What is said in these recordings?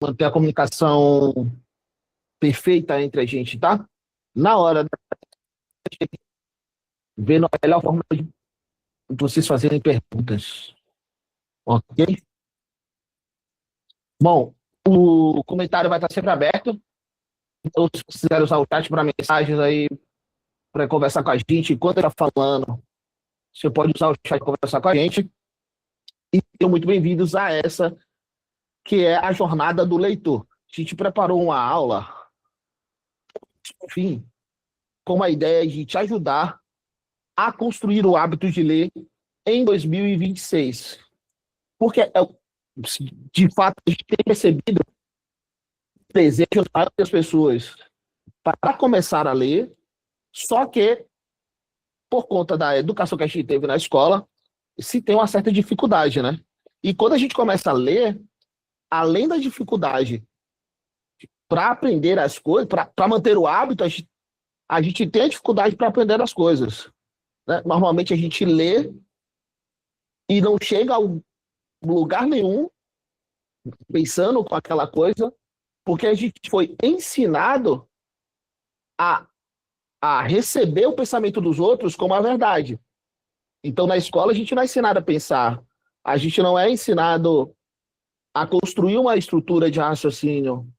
manter a comunicação perfeita entre a gente, tá? Na hora da vendo a melhor forma de vocês fazerem perguntas, ok? Bom, o comentário vai estar sempre aberto. Então, se vocês quiserem usar o chat para mensagens aí, para conversar com a gente, enquanto ele está falando, você pode usar o chat para conversar com a gente. E sejam muito bem-vindos a essa, que é a jornada do leitor. A gente preparou uma aula, enfim, com a ideia de te ajudar a construir o hábito de ler em 2026. Porque, de fato, a gente tem percebido desejos das pessoas para começar a ler, só que, por conta da educação que a gente teve na escola, se tem uma certa dificuldade, né? E quando a gente começa a ler, além da dificuldade para aprender as coisas, para manter o hábito, a gente tem a dificuldade para aprender as coisas. Né? Normalmente a gente lê e não chega a lugar nenhum pensando com aquela coisa, porque a gente foi ensinado a, a receber o pensamento dos outros como a verdade. Então, na escola, a gente não é ensinado a pensar, a gente não é ensinado a construir uma estrutura de raciocínio,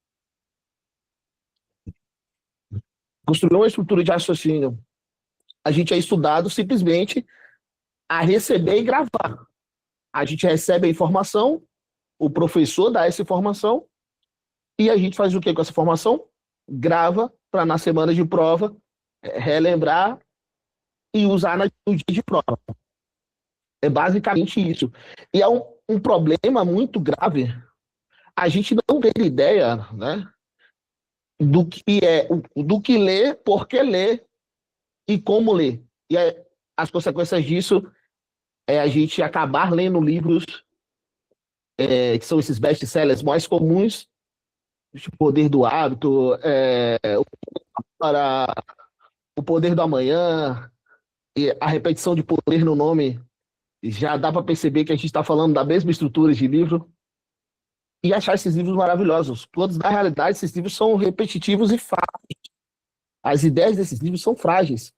construir uma estrutura de raciocínio. A gente é estudado simplesmente a receber e gravar. A gente recebe a informação, o professor dá essa informação, e a gente faz o que com essa informação? Grava para na semana de prova relembrar e usar no dia de prova. É basicamente isso. E é um problema muito grave. A gente não tem ideia, né, do que ler, por que ler e como ler. E as consequências disso é a gente acabar lendo livros que são esses best-sellers mais comuns, tipo O Poder do Hábito, para O Poder do Amanhã, e a repetição de poder no nome já dá para perceber que a gente está falando da mesma estrutura de livro, e achar esses livros maravilhosos. Todos, na realidade, esses livros são repetitivos e frágeis. As ideias desses livros são frágeis,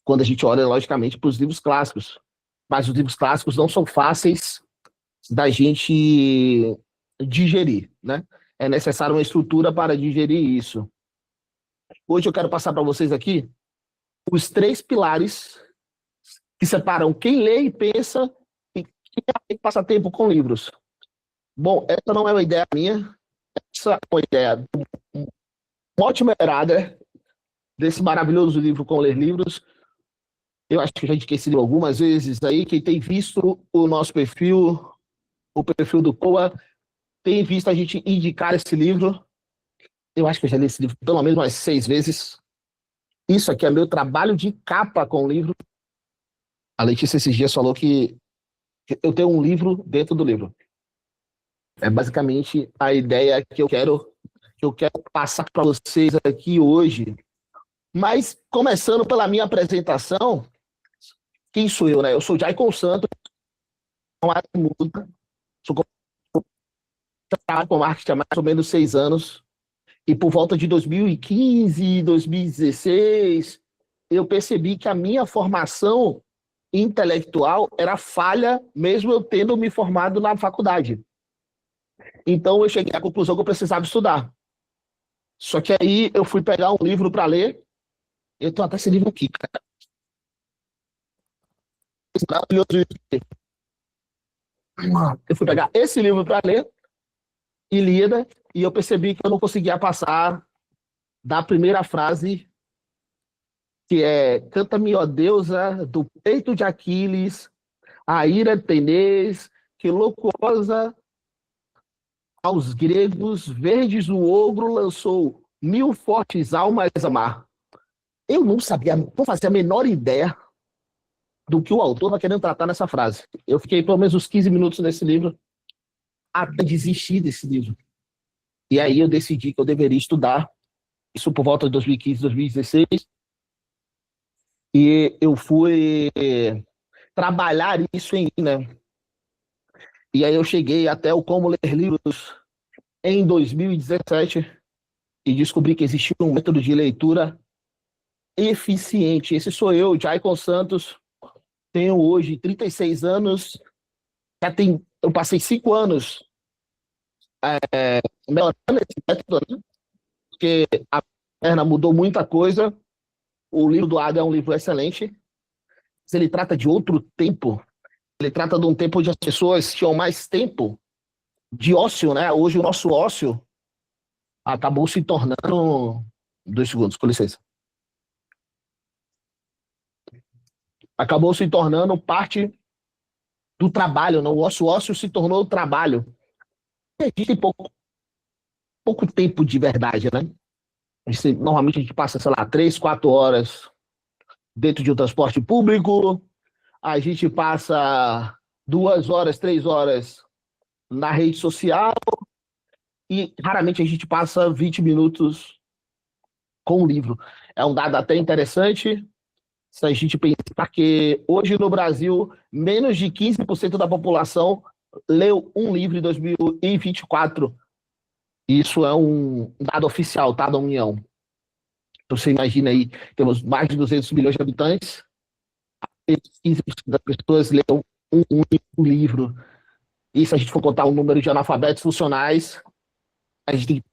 quando a gente olha, logicamente, para os livros clássicos. Mas os livros clássicos não são fáceis da gente digerir, né? É necessário uma estrutura para digerir isso. Hoje eu quero passar para vocês aqui os três pilares que separam quem lê e pensa e quem passa tempo com livros. Bom, essa não é uma ideia minha, essa é uma ideia de um ótimo Erader, desse maravilhoso livro Como Ler Livros. Eu acho que já indiquei esse livro algumas vezes aí. Quem tem visto o nosso perfil, o perfil do Coa, tem visto a gente indicar esse livro. Eu acho que eu já li esse livro pelo menos umas 6 vezes. Isso aqui é meu trabalho de capa com o livro. A Letícia esses dias falou que eu tenho um livro dentro do livro. É basicamente a ideia que eu quero passar para vocês aqui hoje. Mas, começando pela minha apresentação, quem sou eu, né? Eu sou Jaicon Santos, sou trabalho com marketing há mais ou menos 6 anos, e por volta de 2015, 2016, eu percebi que a minha formação intelectual era falha, mesmo eu tendo me formado na faculdade. Então eu cheguei à conclusão que eu precisava estudar. Só que aí eu fui pegar um livro para ler, eu tenho até esse livro aqui, cara. Eu fui pegar esse livro para ler, e lida, e eu percebi que eu não conseguia passar da primeira frase, que é: canta-me, ó deusa, do peito de Aquiles, a ira tenez, que loucosa aos gregos, verdes o ogro lançou 1000 fortes almas a mar. Eu não sabia, não fazia a menor ideia do que o autor está querendo tratar nessa frase. Eu fiquei pelo menos uns 15 minutos nesse livro até desistir desse livro. E aí eu decidi que eu deveria estudar, isso por volta de 2015, 2016, e eu fui trabalhar isso em mim, né? E aí eu cheguei até o Como Ler Livros, em 2017 e descobri que existia um método de leitura eficiente. Esse sou eu, Jaicon Santos, tenho hoje 36 anos, eu passei 5 anos melhorando esse método, né? Porque a perna mudou muita coisa. O livro do Ada é um livro excelente, mas ele trata de outro tempo. Ele trata de um tempo onde as pessoas tinham mais tempo de ócio, né? Hoje o nosso ócio acabou se tornando. 2 segundos, com licença. Acabou se tornando parte do trabalho, não? O nosso ócio se tornou o trabalho. E a gente tem pouco tempo de verdade, né? Normalmente a gente passa, sei lá, 3, 4 horas dentro de um transporte público, a gente passa 2 horas, 3 horas na rede social e raramente a gente passa 20 minutos com o livro. É um dado até interessante se a gente pensar que hoje no Brasil, menos de 15% da população leu um livro em 2024. Isso é um dado oficial, tá, da União. Então você imagina aí, temos mais de 200 milhões de habitantes, 15% das pessoas leram um único livro. E se a gente for contar o número de analfabetos funcionais, a gente tem que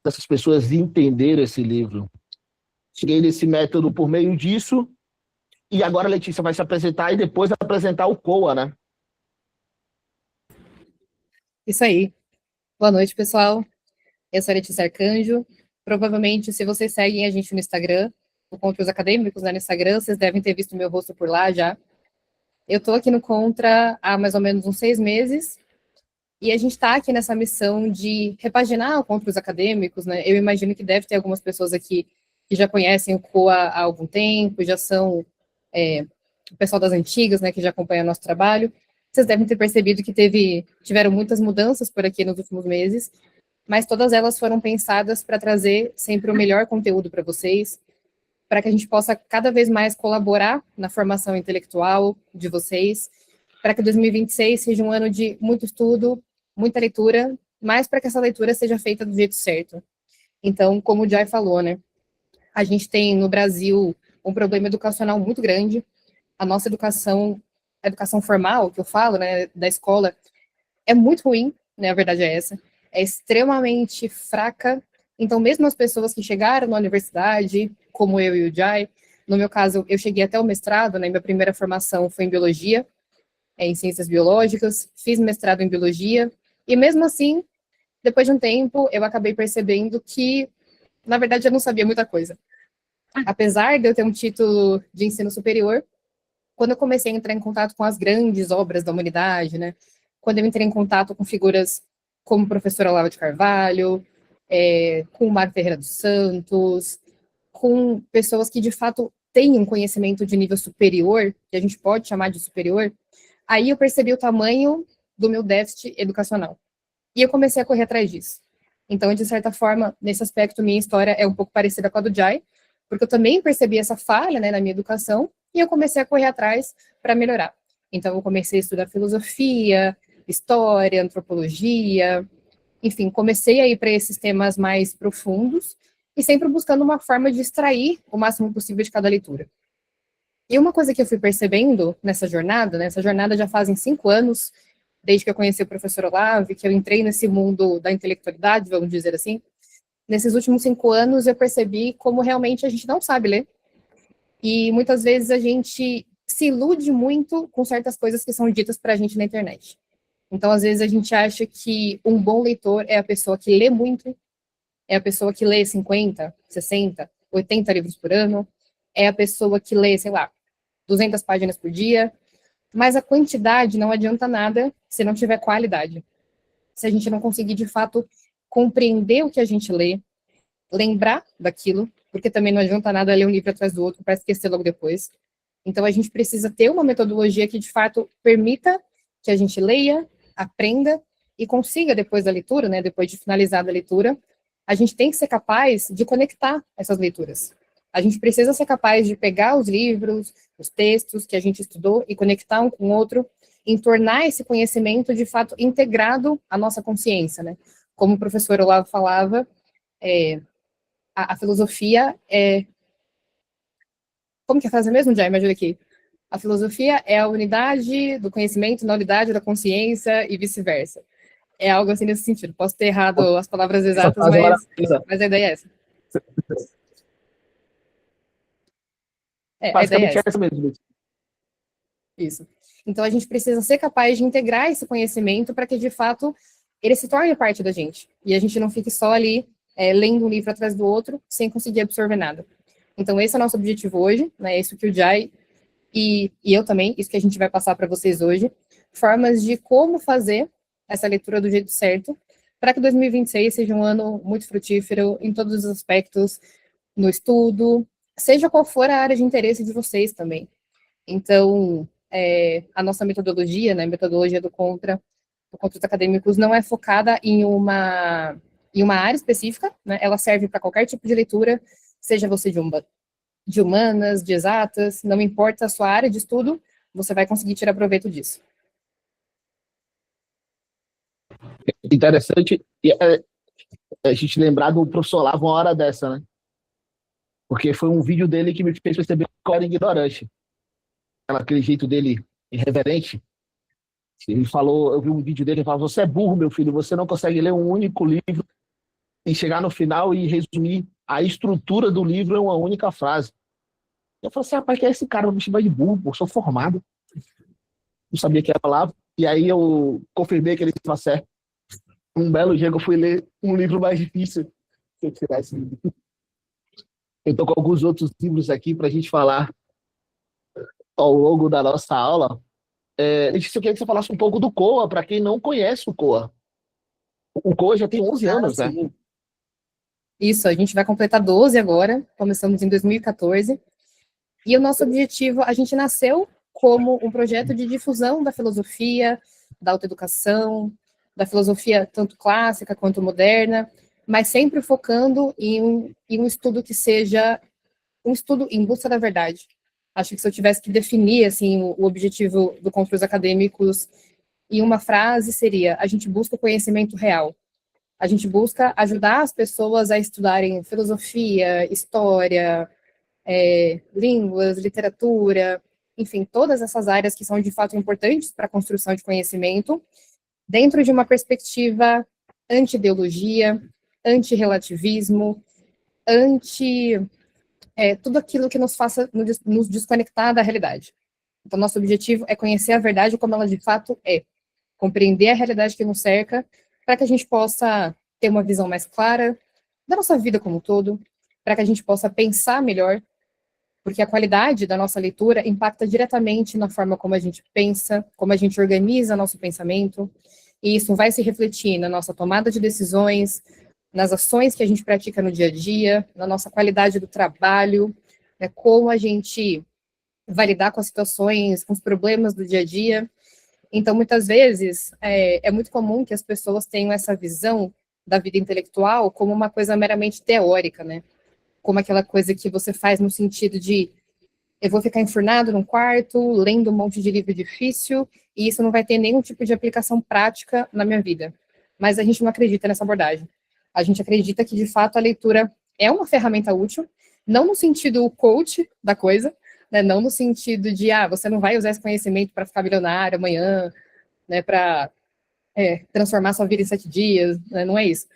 essas pessoas entenderam esse livro. Cheguei nesse método por meio disso, e agora a Letícia vai se apresentar e depois apresentar o COA, né? Isso aí. Boa noite, pessoal. Eu sou a Letícia Arcanjo. Provavelmente, se vocês seguem a gente no Instagram, o Contra os Acadêmicos, né, no Instagram, vocês devem ter visto meu rosto por lá já. Eu estou aqui no Contra há mais ou menos uns 6 meses, e a gente está aqui nessa missão de repaginar o Contra os Acadêmicos, né? Eu imagino que deve ter algumas pessoas aqui que já conhecem o COA há algum tempo, já são o pessoal das antigas, né, que já acompanha nosso trabalho. Vocês devem ter percebido que tiveram muitas mudanças por aqui nos últimos meses, mas todas elas foram pensadas para trazer sempre o melhor conteúdo para vocês, para que a gente possa cada vez mais colaborar na formação intelectual de vocês, para que 2026 seja um ano de muito estudo, muita leitura, mas para que essa leitura seja feita do jeito certo. Então, como o Jai falou, né, a gente tem no Brasil um problema educacional muito grande. A nossa educação, a educação formal, que eu falo, né, da escola, é muito ruim, né, a verdade é essa, é extremamente fraca. Então, mesmo as pessoas que chegaram na universidade, como eu e o Jai, no meu caso, eu cheguei até o mestrado, né, minha primeira formação foi em biologia, em ciências biológicas, fiz mestrado em biologia, e mesmo assim, depois de um tempo, eu acabei percebendo que, na verdade, eu não sabia muita coisa. Apesar de eu ter um título de ensino superior, quando eu comecei a entrar em contato com as grandes obras da humanidade, né, quando eu entrei em contato com figuras como o professor Olavo de Carvalho, com o Mário Ferreira dos Santos, com pessoas que, de fato, têm um conhecimento de nível superior, que a gente pode chamar de superior, aí eu percebi o tamanho do meu déficit educacional. E eu comecei a correr atrás disso. Então, de certa forma, nesse aspecto, minha história é um pouco parecida com a do Jai, porque eu também percebi essa falha, né, na minha educação, e eu comecei a correr atrás para melhorar. Então, eu comecei a estudar filosofia, história, antropologia, enfim, comecei a ir para esses temas mais profundos e sempre buscando uma forma de extrair o máximo possível de cada leitura. E uma coisa que eu fui percebendo nessa jornada já fazem 5 anos, desde que eu conheci o professor Olavo, que eu entrei nesse mundo da intelectualidade, vamos dizer assim. Nesses últimos 5 anos eu percebi como realmente a gente não sabe ler, e muitas vezes a gente se ilude muito com certas coisas que são ditas para a gente na internet. Então, às vezes, a gente acha que um bom leitor é a pessoa que lê muito, é a pessoa que lê 50, 60, 80 livros por ano, é a pessoa que lê, sei lá, 200 páginas por dia, mas a quantidade não adianta nada se não tiver qualidade. Se a gente não conseguir, de fato, compreender o que a gente lê, lembrar daquilo, porque também não adianta nada ler um livro atrás do outro para esquecer logo depois. Então, a gente precisa ter uma metodologia que, de fato, permita que a gente leia, aprenda e consiga, depois da leitura, né, depois de finalizar a leitura, a gente tem que ser capaz de conectar essas leituras. A gente precisa ser capaz de pegar os livros, os textos que a gente estudou e conectar um com o outro, em tornar esse conhecimento, de fato, integrado à nossa consciência, né? como o professor Olavo falava, a filosofia é... Como que é a frase mesmo, Jai? Me ajuda aqui. A filosofia é a unidade do conhecimento na unidade da consciência e vice-versa. É algo assim nesse sentido. Posso ter errado as palavras Essa exatas, frase é maravilhosa. mas a ideia é essa. A ideia é Basicamente é essa. essa mesmo. Isso. Então, a gente precisa ser capaz de integrar esse conhecimento para que, de fato, ele se torne parte da gente. E a gente não fique só ali lendo um livro atrás do outro, sem conseguir absorver nada. Então, esse é o nosso objetivo hoje, né? Isso que o Jai e eu também, isso que a gente vai passar para vocês hoje. Formas de como fazer essa leitura do jeito certo, para que 2026 seja um ano muito frutífero em todos os aspectos, no estudo, seja qual for a área de interesse de vocês também. Então, a nossa metodologia, né, a metodologia do Contos Acadêmicos, não é focada em uma área específica, né, ela serve para qualquer tipo de leitura, seja você de humanas, de exatas, não importa a sua área de estudo, você vai conseguir tirar proveito disso. Interessante a gente lembrar do professor Olavo uma hora dessa, né? Porque foi um vídeo dele que me fez perceber que eu era ignorante. Aquele jeito dele irreverente. Ele falou, eu vi um vídeo dele, ele falou, você é burro, meu filho, você não consegue ler um único livro e chegar no final e resumir a estrutura do livro em uma única frase. Eu falei assim, rapaz, que é esse cara? Eu me chamar de burro, pô, sou formado. Não sabia que era palavra. E aí eu confirmei que ele estava certo. Um belo dia que eu fui ler um livro mais difícil. Se eu tirar esse livro. Eu estou com alguns outros livros aqui para a gente falar ao longo da nossa aula. Letícia, eu queria que você falasse um pouco do COA, para quem não conhece o COA. O COA já tem 11 anos, né? Sim. Isso, a gente vai completar 12 agora, começamos em 2014. E o nosso objetivo, a gente nasceu como um projeto de difusão da filosofia, da autoeducação, da filosofia tanto clássica quanto moderna, mas sempre focando em um estudo que seja um estudo em busca da verdade. Acho que se eu tivesse que definir assim o objetivo do Contos Acadêmicos em uma frase seria: a gente busca o conhecimento real. A gente busca ajudar as pessoas a estudarem filosofia, história, línguas, literatura, enfim, todas essas áreas que são de fato importantes para a construção de conhecimento, dentro de uma perspectiva anti-ideologia, anti-relativismo, anti tudo aquilo que nos faça nos desconectar da realidade. Então, nosso objetivo é conhecer a verdade como ela de fato é, compreender a realidade que nos cerca, para que a gente possa ter uma visão mais clara da nossa vida como um todo, para que a gente possa pensar melhor, porque a qualidade da nossa leitura impacta diretamente na forma como a gente pensa, como a gente organiza nosso pensamento, e isso vai se refletir na nossa tomada de decisões, nas ações que a gente pratica no dia a dia, na nossa qualidade do trabalho, né, como a gente vai lidar com as situações, com os problemas do dia a dia. Então, muitas vezes, é muito comum que as pessoas tenham essa visão da vida intelectual como uma coisa meramente teórica, né? Como aquela coisa que você faz no sentido de eu vou ficar enfurnado num quarto, lendo um monte de livro difícil, e isso não vai ter nenhum tipo de aplicação prática na minha vida. Mas a gente não acredita nessa abordagem. A gente acredita que, de fato, a leitura é uma ferramenta útil, não no sentido coach da coisa, né, não no sentido de, você não vai usar esse conhecimento para ficar milionário amanhã, né, para transformar sua vida em 7 dias, né, não é isso.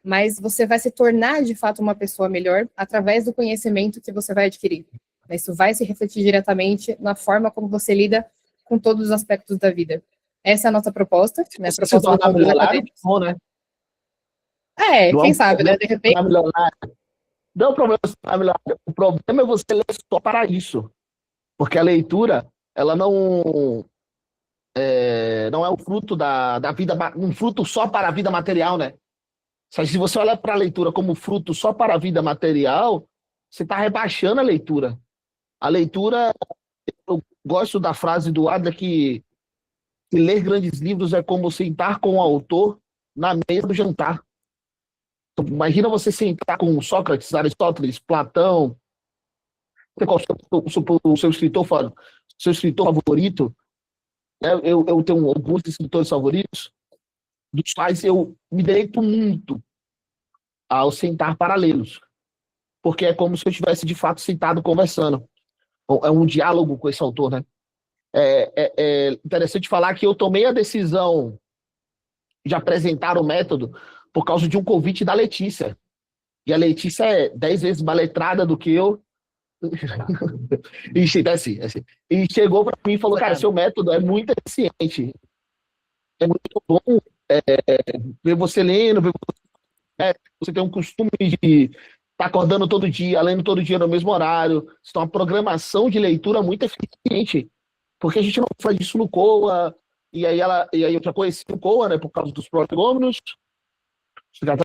Mas você vai se tornar, de fato, uma pessoa melhor através do conhecimento que você vai adquirir. Isso vai se refletir diretamente na forma como você lida com todos os aspectos da vida. Essa é a nossa proposta, né? Se você se tornar milionário, bom, né? Quem sabe, né? De repente. Não é o problema se tornar milionário. O problema é você ler só para isso. Porque a leitura, ela não é um fruto da vida, um fruto só para a vida material, né? Se você olhar para a leitura como fruto só para a vida material, você está rebaixando a leitura. A leitura, eu gosto da frase do Adler que ler grandes livros é como sentar com o autor na mesa do jantar. Então, imagina você sentar com Sócrates, Aristóteles, Platão, qual o seu escritor favorito. Eu tenho alguns escritores favoritos. dos quais eu me deleito muito ao sentar paralelos, porque é como se eu estivesse de fato sentado conversando. É um diálogo com esse autor, né? É interessante falar que eu tomei a decisão de apresentar o método por causa de um convite da Letícia. E a Letícia é 10 vezes mais letrada do que eu. E chegou para mim e falou: cara, seu método é muito eficiente. É muito bom ver você lendo, ver você tem um costume de estar acordando todo dia, lendo todo dia no mesmo horário. Você tem uma programação de leitura muito eficiente. Porque a gente não faz isso no COA, e aí eu já conheci o COA, né, por causa dos prolegômenos,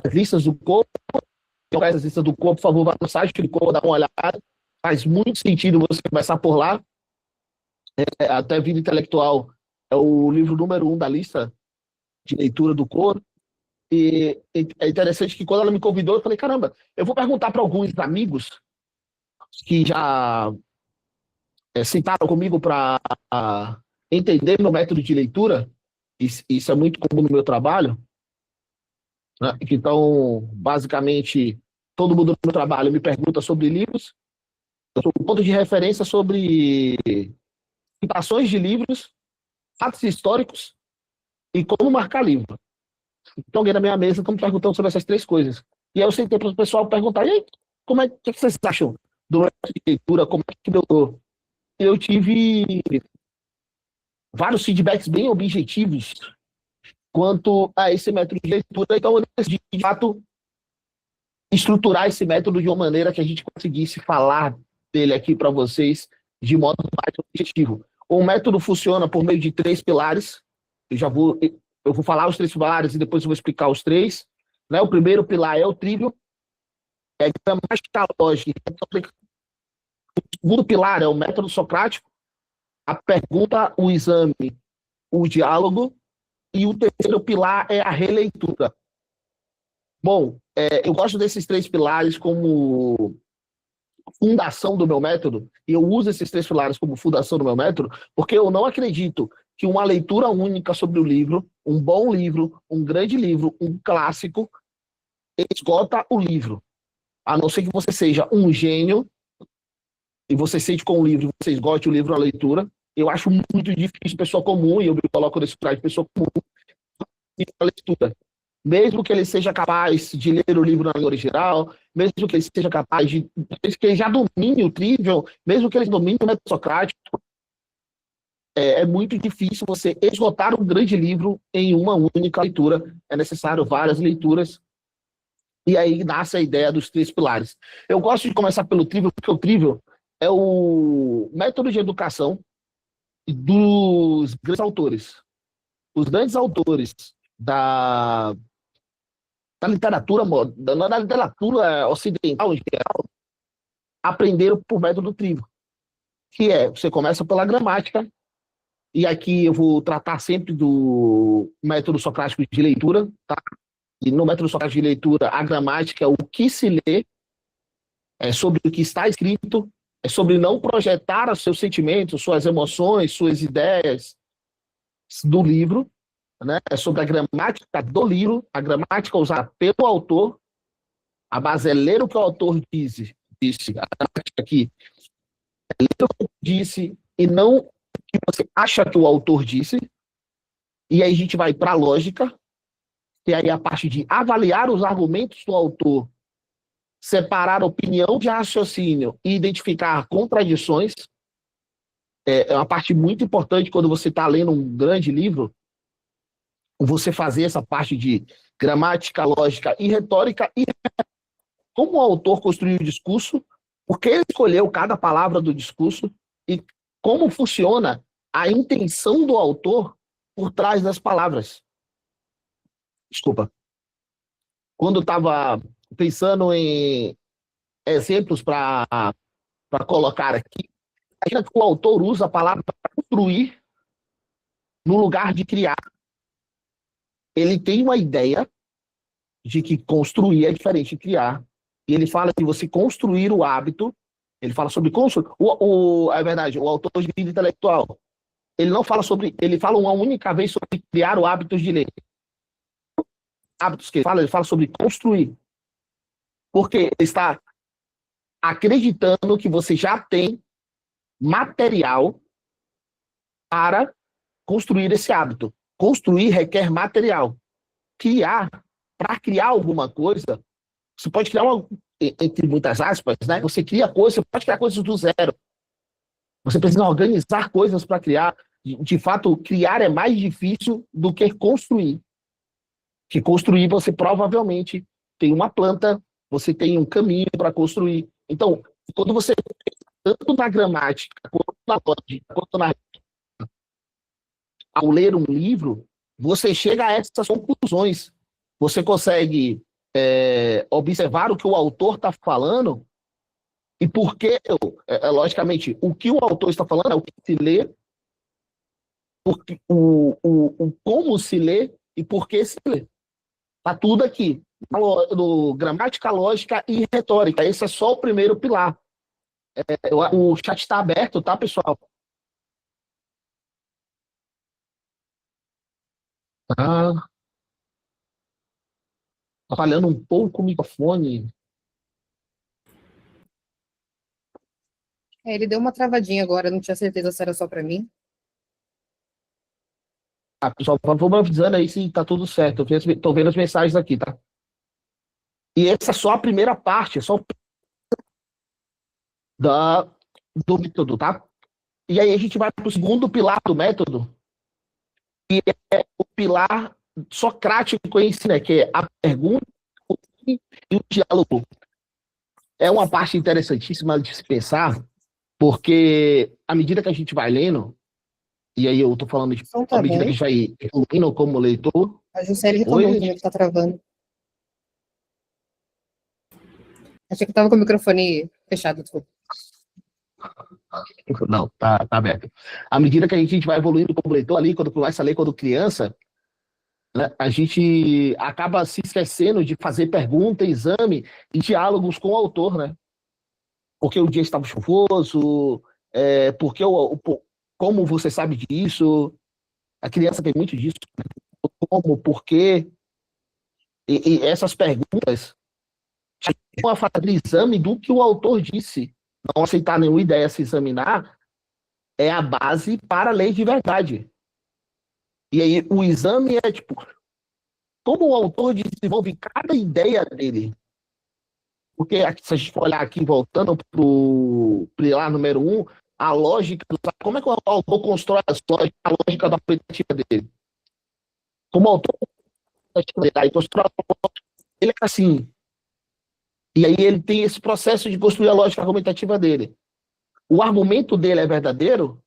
as listas do COA. Então, as listas do COA, por favor, vá no site do COA, dá uma olhada. Faz muito sentido você começar por lá. Até Vida Intelectual é o livro número 1 da lista de leitura do COA. E é interessante que quando ela me convidou, eu falei, caramba, eu vou perguntar para alguns amigos que já sentaram comigo para entender meu método de leitura. Isso é muito comum no meu trabalho, né? Então, basicamente, todo mundo no meu trabalho me pergunta sobre livros. Eu sou um ponto de referência sobre citações de livros, fatos históricos e como marcar livro. Então, alguém na minha mesa está me perguntando sobre essas três coisas. E aí eu sentei para o pessoal perguntar, e aí, como é que vocês acham do método de leitura? Como é que eu tive vários feedbacks bem objetivos quanto a esse método de leitura. Então, eu decidi, de fato, estruturar esse método de uma maneira que a gente conseguisse falar dele aqui para vocês de modo mais objetivo. O método funciona por meio de 3 pilares. Eu vou falar os 3 pilares e depois eu vou explicar os 3. Né? O primeiro pilar é o trívium, é gramática lógica. O segundo pilar é o método socrático, a pergunta, o exame, o diálogo. E o terceiro pilar é a releitura. Bom, eu gosto desses 3 pilares como fundação do meu método, e eu uso esses 3 pilares como fundação do meu método, porque eu não acredito que uma leitura única sobre o livro, um bom livro, um grande livro, um clássico, esgota o livro. A não ser que você seja um gênio, e você sente com o livro, você esgote o livro, a leitura. Eu acho muito difícil pessoa comum, e eu me coloco nesse lugar de pessoa comum, a leitura. Mesmo que ele seja capaz de ler o livro na língua original, mesmo que ele seja capaz de... que ele já domine o trivial, mesmo que ele domine o método socrático, é muito difícil você esgotar um grande livro em uma única leitura. É necessário várias leituras. E aí nasce a ideia dos 3 pilares. Eu gosto de começar pelo trivial, porque o trivial é o método de educação dos grandes autores. Os grandes autores da literatura moderna, da literatura ocidental em geral, aprenderam por método trivial, que você começa pela gramática, e aqui eu vou tratar sempre do método socrático de leitura, tá? E no método socrático de leitura, a gramática é o que se lê, é sobre o que está escrito, é sobre não projetar os seus sentimentos, suas emoções, suas ideias do livro, né? É sobre a gramática do livro, a gramática usada pelo autor. A base é ler o que o autor disse, a gramática aqui é ler o que ele disse e não o que você acha que o autor disse. E aí a gente vai para a lógica, que aí é a parte de avaliar os argumentos do autor, separar opinião de raciocínio e identificar contradições. É uma parte muito importante quando você está lendo um grande livro, você fazer essa parte de gramática, lógica e retórica, e como o autor construiu o discurso, por que ele escolheu cada palavra do discurso e como funciona a intenção do autor por trás das palavras. Desculpa. Quando eu estava pensando em exemplos para colocar aqui, imagina que o autor usa a palavra para construir no lugar de criar. Ele tem uma ideia de que construir é diferente de criar. E ele fala que você construir o hábito, ele fala sobre construir. É verdade, o autor de Vida Intelectual, ele não fala sobre, ele fala uma única vez sobre criar o hábito de ler. hábitos que ele fala sobre construir. Porque ele está acreditando que você já tem material para construir esse hábito. Construir requer material. Para criar alguma coisa, você pode criar entre muitas aspas, né? Você cria coisas, você pode criar coisas do zero. Você precisa organizar coisas para criar. De fato, criar é mais difícil do que construir. Que construir, você provavelmente tem uma planta, você tem um caminho para construir. Então, quando você, tanto na gramática, quanto na lógica, quanto ao ler um livro, você chega a essas conclusões. Você consegue observar o que o autor está falando e por que, logicamente, o que o autor está falando é o que se lê, o como se lê e por que se lê. Está tudo aqui. No gramática, lógica e retórica. Esse é só o primeiro pilar. O chat está aberto, tá, pessoal? Tá falhando um pouco o microfone. Ele deu uma travadinha agora, não tinha certeza se era só para mim. Pessoal, vamos avisando aí se tá tudo certo. Estou vendo as mensagens aqui, tá? E essa é só a primeira parte, é só do método, tá? E aí a gente vai para o segundo pilar do método, que é o pilar socrático em si, né? Que é a pergunta e o diálogo. É uma parte interessantíssima de se pensar, porque à medida que a gente vai lendo, e aí eu tô falando de Então à tá medida que a bom. gente vai evoluindo como leitor. A Juscelia reclamando Oi, também que tá travando. Achei que tava com o microfone fechado, desculpa. não, tá aberto. À medida que a gente vai evoluindo como leitor ali, quando começa a ler quando criança, né, a gente acaba se esquecendo de fazer pergunta, exame e diálogos com o autor, né? Porque o dia estava chuvoso, porque como você sabe disso? A criança tem muito disso. Como, por quê? E essas perguntas vão a fazer exame do que o autor disse. Não aceitar nenhuma ideia, se examinar, é a base para a lei de verdade. E aí o exame é tipo, como o autor desenvolve cada ideia dele. Porque se a gente for olhar aqui, voltando para o pilar número 1, a lógica, como é que o autor constrói a lógica da perspectiva dele? Como o autor constrói, ele é assim. E aí ele tem esse processo de construir a lógica argumentativa dele. O argumento dele é verdadeiro,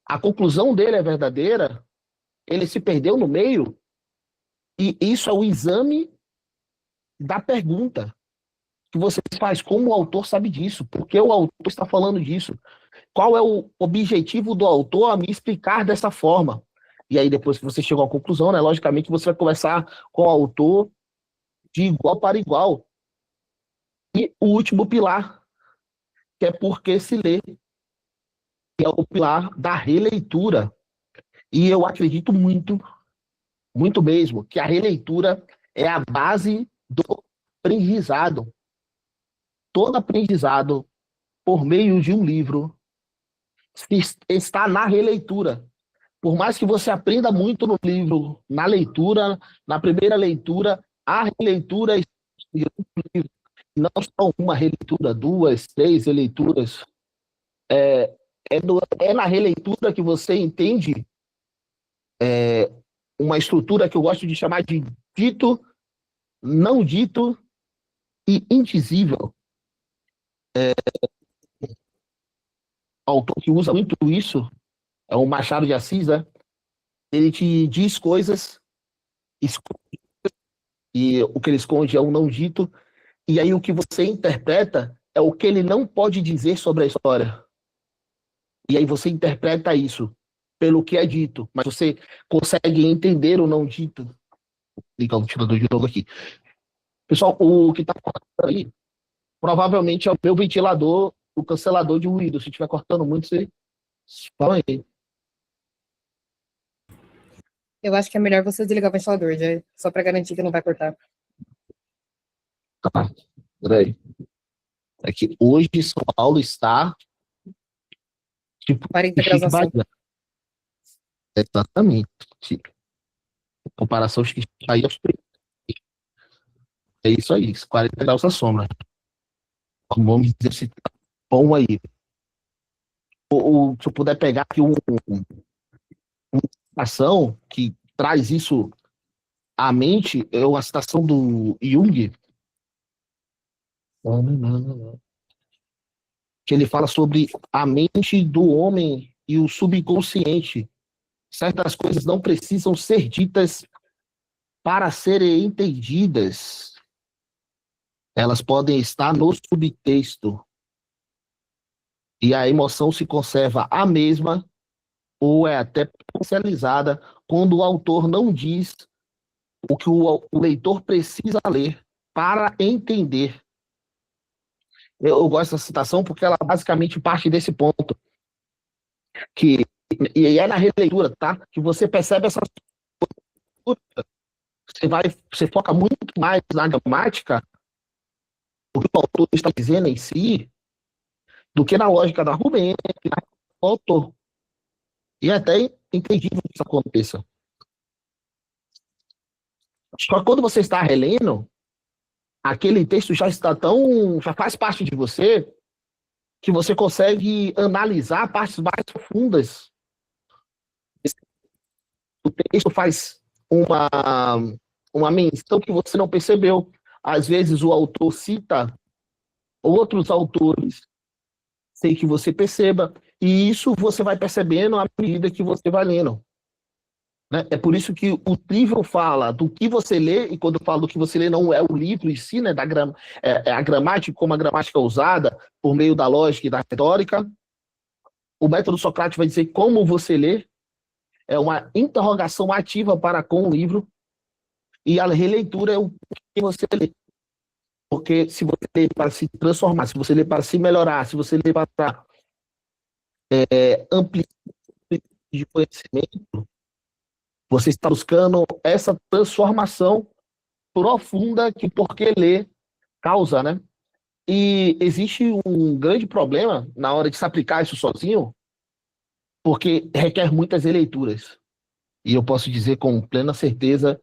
a conclusão dele é verdadeira, ele se perdeu no meio, e isso é o exame da pergunta que você faz. Como o autor sabe disso? Por que o autor está falando disso? Qual é o objetivo do autor a me explicar dessa forma? E aí, depois que você chegou à conclusão, né, logicamente você vai conversar com o autor de igual para igual. E o último pilar, que é por que se lê, que é o pilar da releitura. E eu acredito muito, muito mesmo, que a releitura é a base do aprendizado. Todo aprendizado, por meio de um livro, está na releitura. Por mais que você aprenda muito no livro, na leitura, na primeira leitura, a releitura não só uma releitura, duas, três releituras. É na releitura que você entende uma estrutura que eu gosto de chamar de dito, não dito e indizível. O autor que usa muito isso é o Machado de Assis, né? Ele te diz coisas e o que ele esconde é o não dito, e aí o que você interpreta é o que ele não pode dizer sobre a história. E aí você interpreta isso pelo que é dito, mas você consegue entender o não dito. Vou ligar o ventilador de novo aqui. Pessoal, o que está falando aí provavelmente é o meu ventilador, o cancelador de ruído. Se estiver cortando muito, você fala aí. Eu acho que é melhor você desligar o ventilador, já, só para garantir que não vai cortar. Tá, peraí. É que hoje São Paulo está tipo 40 graus Chique na Bahia. sombra. Exatamente. Em comparação Chique Bahia, é isso aí, 40 graus na sombra. Vamos dizer se tá bom aí. Se eu puder pegar aqui uma citação que traz isso à mente, é uma citação do Jung, que ele fala sobre a mente do homem e o subconsciente. Certas coisas não precisam ser ditas para serem entendidas. Elas podem estar no subtexto. E a emoção se conserva a mesma ou é até potencializada quando o autor não diz o que o leitor precisa ler para entender. Eu gosto dessa citação porque ela basicamente parte desse ponto, que e é na releitura, tá? Que você percebe essa você foca muito mais na gramática, o que o autor está dizendo em si, do que na lógica da argumento, do autor. E é até entendível que isso aconteça. Só que quando você está relendo, aquele texto já faz parte de você, que você consegue analisar partes mais profundas. O texto faz uma, uma menção que você não percebeu. Às vezes o autor cita outros autores sem que você perceba, e isso você vai percebendo à medida que você vai lendo. Né? É por isso que o livro fala do que você lê, e quando eu falo do que você lê, não é o livro em si, né, é a gramática, como a gramática é usada por meio da lógica e da retórica. O método Socrates vai dizer como você lê, é uma interrogação ativa para com o livro, e a releitura é o que você lê. Porque se você lê para se transformar, se você lê para se melhorar, se você lê para ampliar de conhecimento, você está buscando essa transformação profunda que porque ler causa, né? E existe um grande problema na hora de se aplicar isso sozinho, porque requer muitas releituras. E eu posso dizer com plena certeza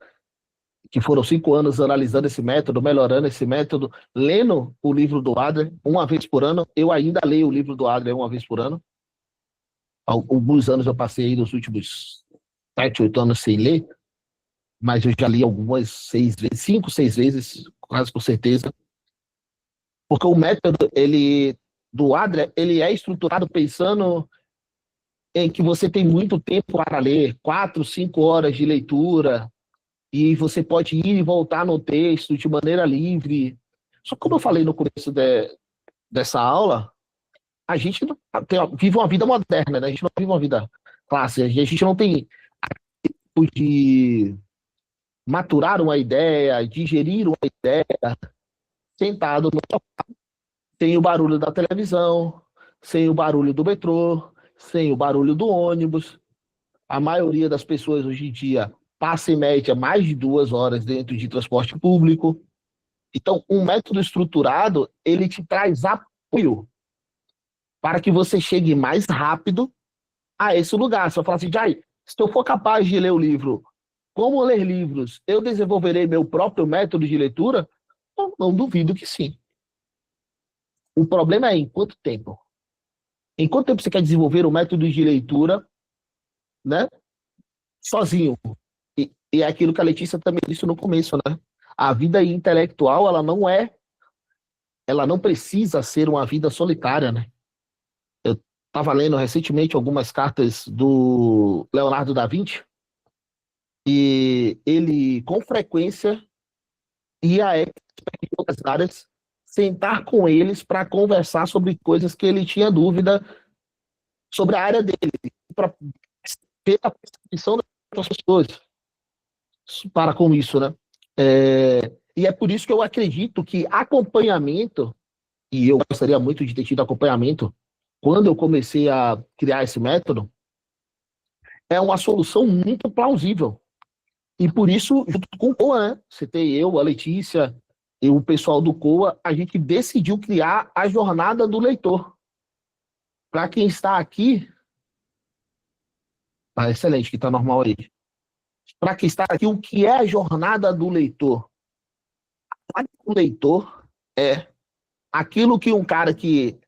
que foram 5 anos analisando esse método, melhorando esse método, lendo o livro do Adler uma vez por ano. Eu ainda leio o livro do Adler uma vez por ano. Alguns anos eu passei nos últimos 7, 8 anos sem ler, mas eu já li algumas 6 vezes, 5, 6 vezes, quase com certeza. Porque o método do Adler, ele é estruturado pensando em que você tem muito tempo para ler, 4, 5 horas de leitura, e você pode ir e voltar no texto de maneira livre. Só que, como eu falei no começo dessa aula, a gente vive uma vida moderna, né? A gente não vive uma vida clássica, a gente não tem tempo de maturar uma ideia, digerir uma ideia, sentado no sofá, sem o barulho da televisão, sem o barulho do metrô, sem o barulho do ônibus. A maioria das pessoas hoje em dia passa em média mais de 2 horas dentro de transporte público. Então, um método estruturado, ele te traz apoio para que você chegue mais rápido a esse lugar. Você vai falar assim, Jai, se eu for capaz de ler o livro, como ler livros, eu desenvolverei meu próprio método de leitura? Não duvido que sim. O problema é em quanto tempo. Em quanto tempo você quer desenvolver o método de leitura, né? Sozinho. E é aquilo que a Letícia também disse no começo, né? A vida intelectual, ela não precisa ser uma vida solitária, né? Eu estava lendo recentemente algumas cartas do Leonardo da Vinci e ele, com frequência, ia em outras áreas sentar com eles para conversar sobre coisas que ele tinha dúvida sobre a área dele, para ter a percepção das pessoas para com isso, né? E é por isso que eu acredito que acompanhamento, e eu gostaria muito de ter tido acompanhamento quando eu comecei a criar esse método, é uma solução muito plausível. E por isso, junto com o COA, né? Você tem eu, a Letícia e o pessoal do COA, a gente decidiu criar a jornada do leitor. Para quem está aqui, tá excelente, que está normal aí. Para quem está aqui, o que é a jornada do leitor? O leitor é aquilo que um cara que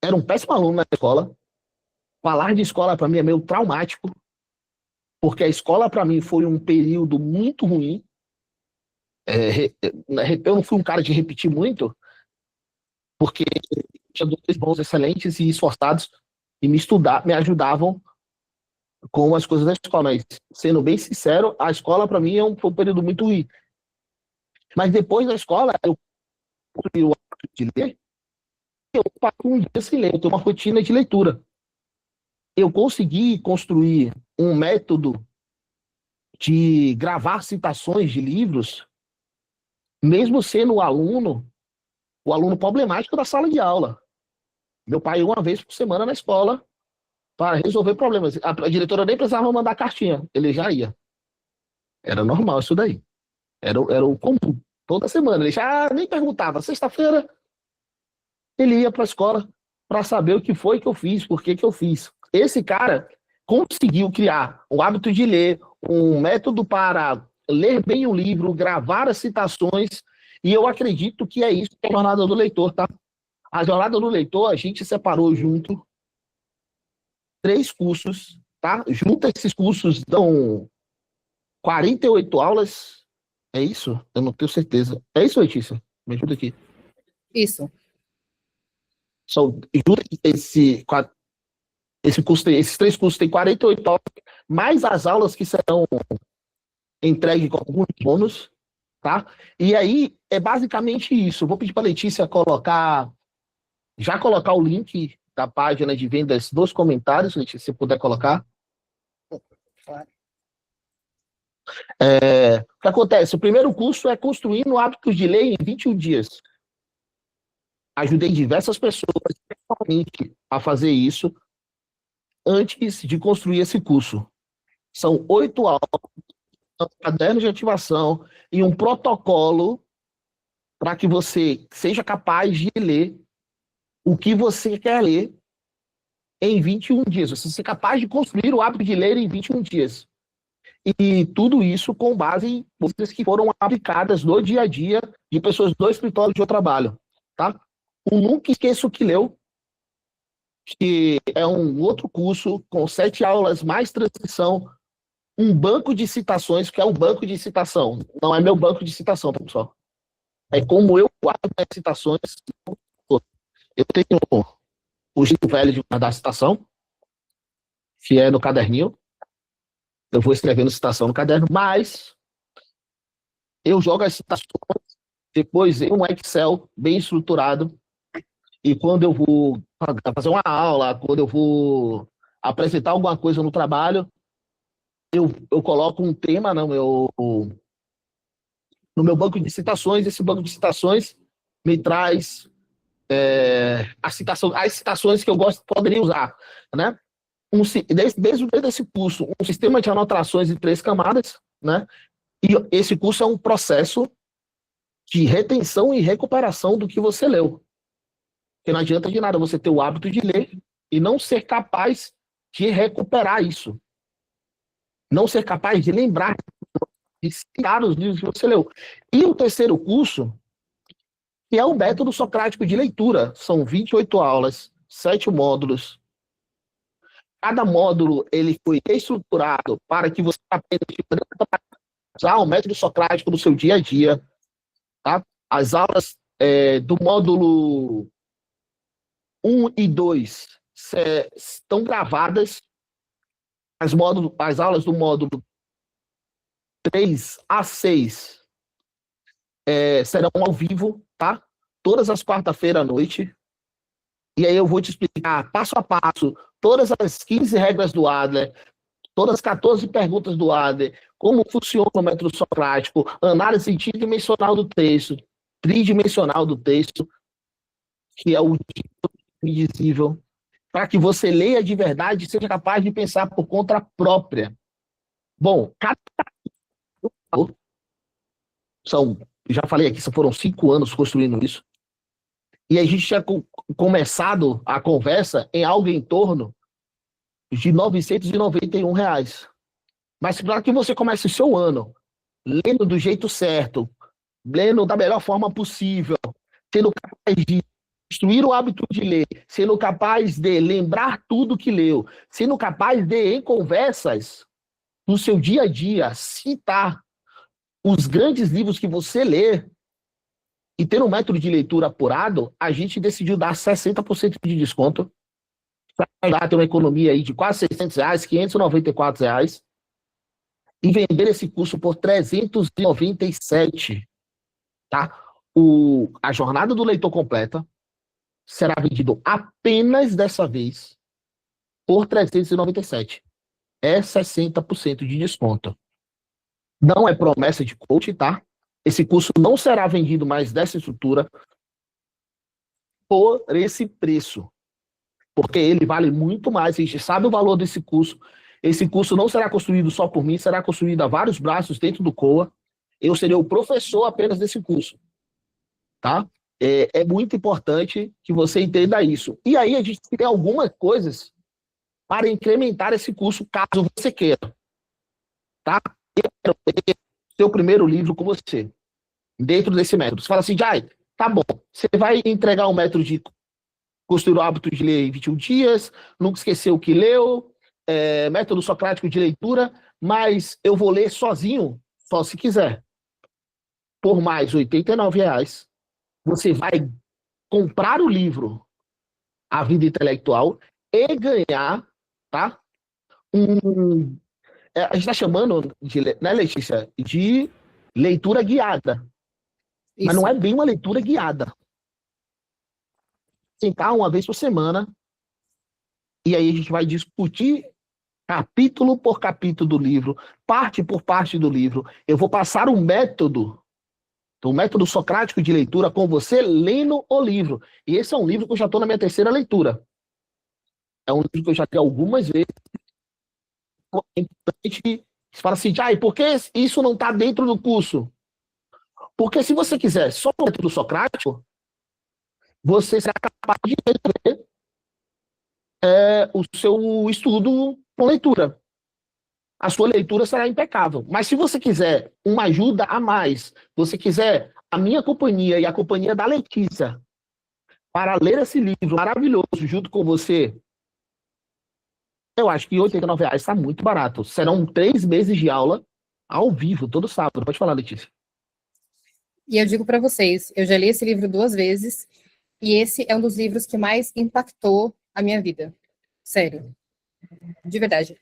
era um péssimo aluno na escola, falar de escola para mim é meio traumático, porque a escola para mim foi um período muito ruim. Eu não fui um cara de repetir muito, porque tinha dois bons, excelentes e esforçados e me ajudavam com as coisas da escola. Mas, sendo bem sincero, a escola para mim foi um período muito ruim. Mas depois da escola, eu construí o hábito de ler, eu passo um dia sem ler, eu tenho uma rotina de leitura. Eu consegui construir um método de gravar citações de livros, mesmo sendo o aluno problemático da sala de aula. Meu pai ia uma vez por semana na escola para resolver problemas. A diretora nem precisava mandar cartinha, ele já ia. Era normal isso daí. Era o comum. Toda semana. Ele já nem perguntava. Sexta-feira, ele ia para a escola para saber o que foi que eu fiz, por que que eu fiz. Esse cara conseguiu criar o hábito de ler, um método para ler bem o livro, gravar as citações, e eu acredito que é isso que é a jornada do leitor, tá? A jornada do leitor, a gente separou junto 3 cursos, tá? Junto esses cursos dão 48 aulas. É isso? Eu não tenho certeza. É isso, Letícia? Me ajuda aqui. Isso. Junto esses 3 cursos têm 48 aulas, mais as aulas que serão entregues com alguns bônus, tá? E aí é basicamente isso. Vou pedir para a Letícia já colocar o link da página de vendas dos comentários, Letícia, se puder colocar. Claro. O que acontece? O primeiro curso é Construindo Hábitos de Ler em 21 dias. Ajudei diversas pessoas, principalmente, a fazer isso antes de construir esse curso. São 8 aulas, um caderno de ativação e um protocolo para que você seja capaz de ler o que você quer ler em 21 dias. Você ser capaz de construir o hábito de ler em 21 dias. E tudo isso com base em coisas que foram aplicadas no dia a dia de pessoas do escritório de eu trabalho. Tá? O Nunca Esqueça o que Leu, que é um outro curso com 7 aulas mais transcrição, um banco de citações, que é um banco de citação. Não é meu banco de citação, pessoal. É como eu guardo as citações. Eu tenho o jeito velho de guardar a citação, que é no caderninho. Eu vou escrevendo citação no caderno, mas eu jogo as citações depois em um Excel bem estruturado. E quando eu vou fazer uma aula, quando eu vou apresentar alguma coisa no trabalho, eu coloco um tema no meu banco de citações. Esse banco de citações me traz as citações que eu poderia usar, né? Desde esse curso, um sistema de anotações em 3 camadas, né? E esse curso é um processo de retenção e recuperação do que você leu. Porque não adianta de nada você ter o hábito de ler e não ser capaz de recuperar isso. Não ser capaz de lembrar, de citar os livros que você leu. E o terceiro curso, que é o método socrático de leitura. São 28 aulas, 7 módulos. Cada módulo ele foi estruturado para que você aprenda a usar o método socrático no seu dia a dia. Tá? As aulas do módulo 1 e 2 estão gravadas. As aulas do módulo 3 a 6 serão ao vivo, tá? Todas as quarta-feiras à noite. E aí eu vou te explicar passo a passo todas as 15 regras do Adler, todas as 14 perguntas do Adler, como funciona o método socrático, análise tridimensional do texto, que é o invisível, para que você leia de verdade e seja capaz de pensar por conta própria. Bom, cada Já falei aqui, foram 5 anos construindo isso. E a gente tinha começado a conversa em algo em torno de R$ 991. Mas para que você comece o seu ano lendo do jeito certo, lendo da melhor forma possível, sendo capaz de construir o hábito de ler, sendo capaz de lembrar tudo que leu, sendo capaz de, em conversas, no seu dia a dia, citar os grandes livros que você lê, e ter um método de leitura apurado, a gente decidiu dar 60% de desconto para ter uma economia aí de quase R$ 600, R$ 594, e vender esse curso por 397, tá? A jornada do leitor completa será vendido apenas dessa vez por 397. É 60% de desconto. Não é promessa de coach, tá? Esse curso não será vendido mais dessa estrutura por esse preço, porque ele vale muito mais. A gente sabe o valor desse curso. Esse curso não será construído só por mim, será construído a vários braços dentro do COA. Eu serei o professor apenas desse curso, tá? É muito importante que você entenda isso. E aí a gente tem algumas coisas para incrementar esse curso, caso você queira, tá? Eu quero ler seu primeiro livro com você, dentro desse método. Você fala assim, Jai, tá bom, você vai entregar um método de construir o hábito de ler em 21 dias, nunca esquecer o que leu, método socrático de leitura, mas eu vou ler sozinho, só se quiser. Por mais R$ 89, você vai comprar o livro A Vida Intelectual e ganhar, tá? A gente está chamando, né, Letícia, de leitura guiada. Isso. Mas não é bem uma leitura guiada. Sentar uma vez por semana, e aí a gente vai discutir capítulo por capítulo do livro, parte por parte do livro. Eu vou passar o método socrático de leitura com você lendo o livro. E esse é um livro que eu já estou na minha terceira leitura. É um livro que eu já li algumas vezes. É importante. Você fala assim, Jai, por que isso não está dentro do curso? Porque se você quiser só o método socrático, você será capaz de resolver o seu estudo com leitura. A sua leitura será impecável. Mas se você quiser uma ajuda a mais, você quiser a minha companhia e a companhia da Letícia para ler esse livro maravilhoso junto com você, eu acho que R$ 89 está muito barato. Serão 3 meses de aula ao vivo, todo sábado. Pode falar, Letícia. E eu digo para vocês, eu já li esse livro 2 vezes, e esse é um dos livros que mais impactou a minha vida. Sério. De verdade.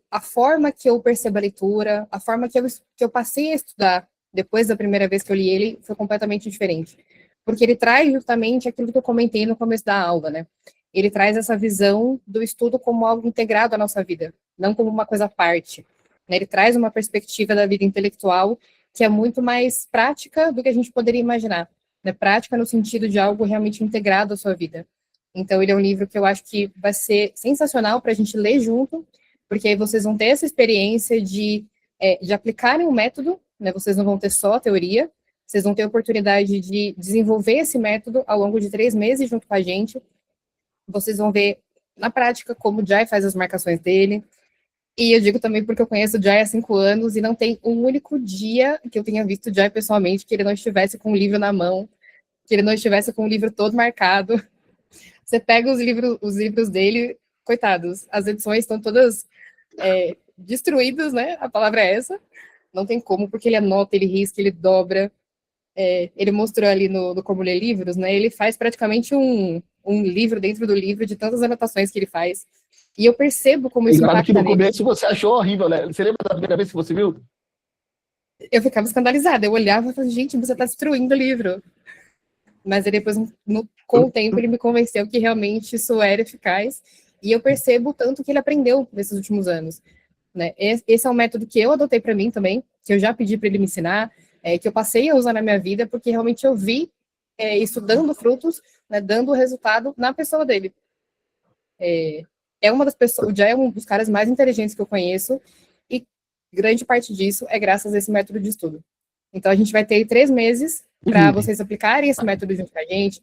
A forma que eu percebo a leitura, a forma que eu passei a estudar depois da primeira vez que eu li ele, foi completamente diferente. Porque ele traz justamente aquilo que eu comentei no começo da aula, né? Ele traz essa visão do estudo como algo integrado à nossa vida, não como uma coisa à parte. Né? Ele traz uma perspectiva da vida intelectual que é muito mais prática do que a gente poderia imaginar. Né? Prática no sentido de algo realmente integrado à sua vida. Então, ele é um livro que eu acho que vai ser sensacional para a gente ler junto, porque aí vocês vão ter essa experiência de aplicarem um método, né? Vocês não vão ter só a teoria, vocês vão ter a oportunidade de desenvolver esse método ao longo de 3 meses junto com a gente. Vocês vão ver na prática como o Jai faz as marcações dele. E eu digo também porque eu conheço o Jai há 5 anos e não tem um único dia que eu tenha visto o Jai pessoalmente que ele não estivesse com o livro na mão, que ele não estivesse com o livro todo marcado. Você pega os livros dele, coitados, as edições estão todas destruídas, né? A palavra é essa. Não tem como, porque ele anota, ele risca, ele dobra. Ele mostrou ali no Como Ler Livros, né? Ele faz praticamente um livro dentro do livro de tantas anotações que ele faz. E eu percebo como isso impacta nele. No começo você achou horrível, né? Você lembra da primeira vez que você viu? Eu ficava escandalizada. Eu olhava e falava, gente, você está destruindo o livro. Mas aí depois, com o tempo, ele me convenceu que realmente isso era eficaz. E eu percebo o tanto que ele aprendeu nesses últimos anos. Né? Esse é um método que eu adotei para mim também, que eu já pedi para ele me ensinar, que eu passei a usar na minha vida, porque realmente eu vi isso dando frutos, né, dando resultado na pessoa dele. É uma das pessoas, já é um dos caras mais inteligentes que eu conheço, e grande parte disso é graças a esse método de estudo. Então, a gente vai ter 3 meses para vocês aplicarem esse método junto com a gente,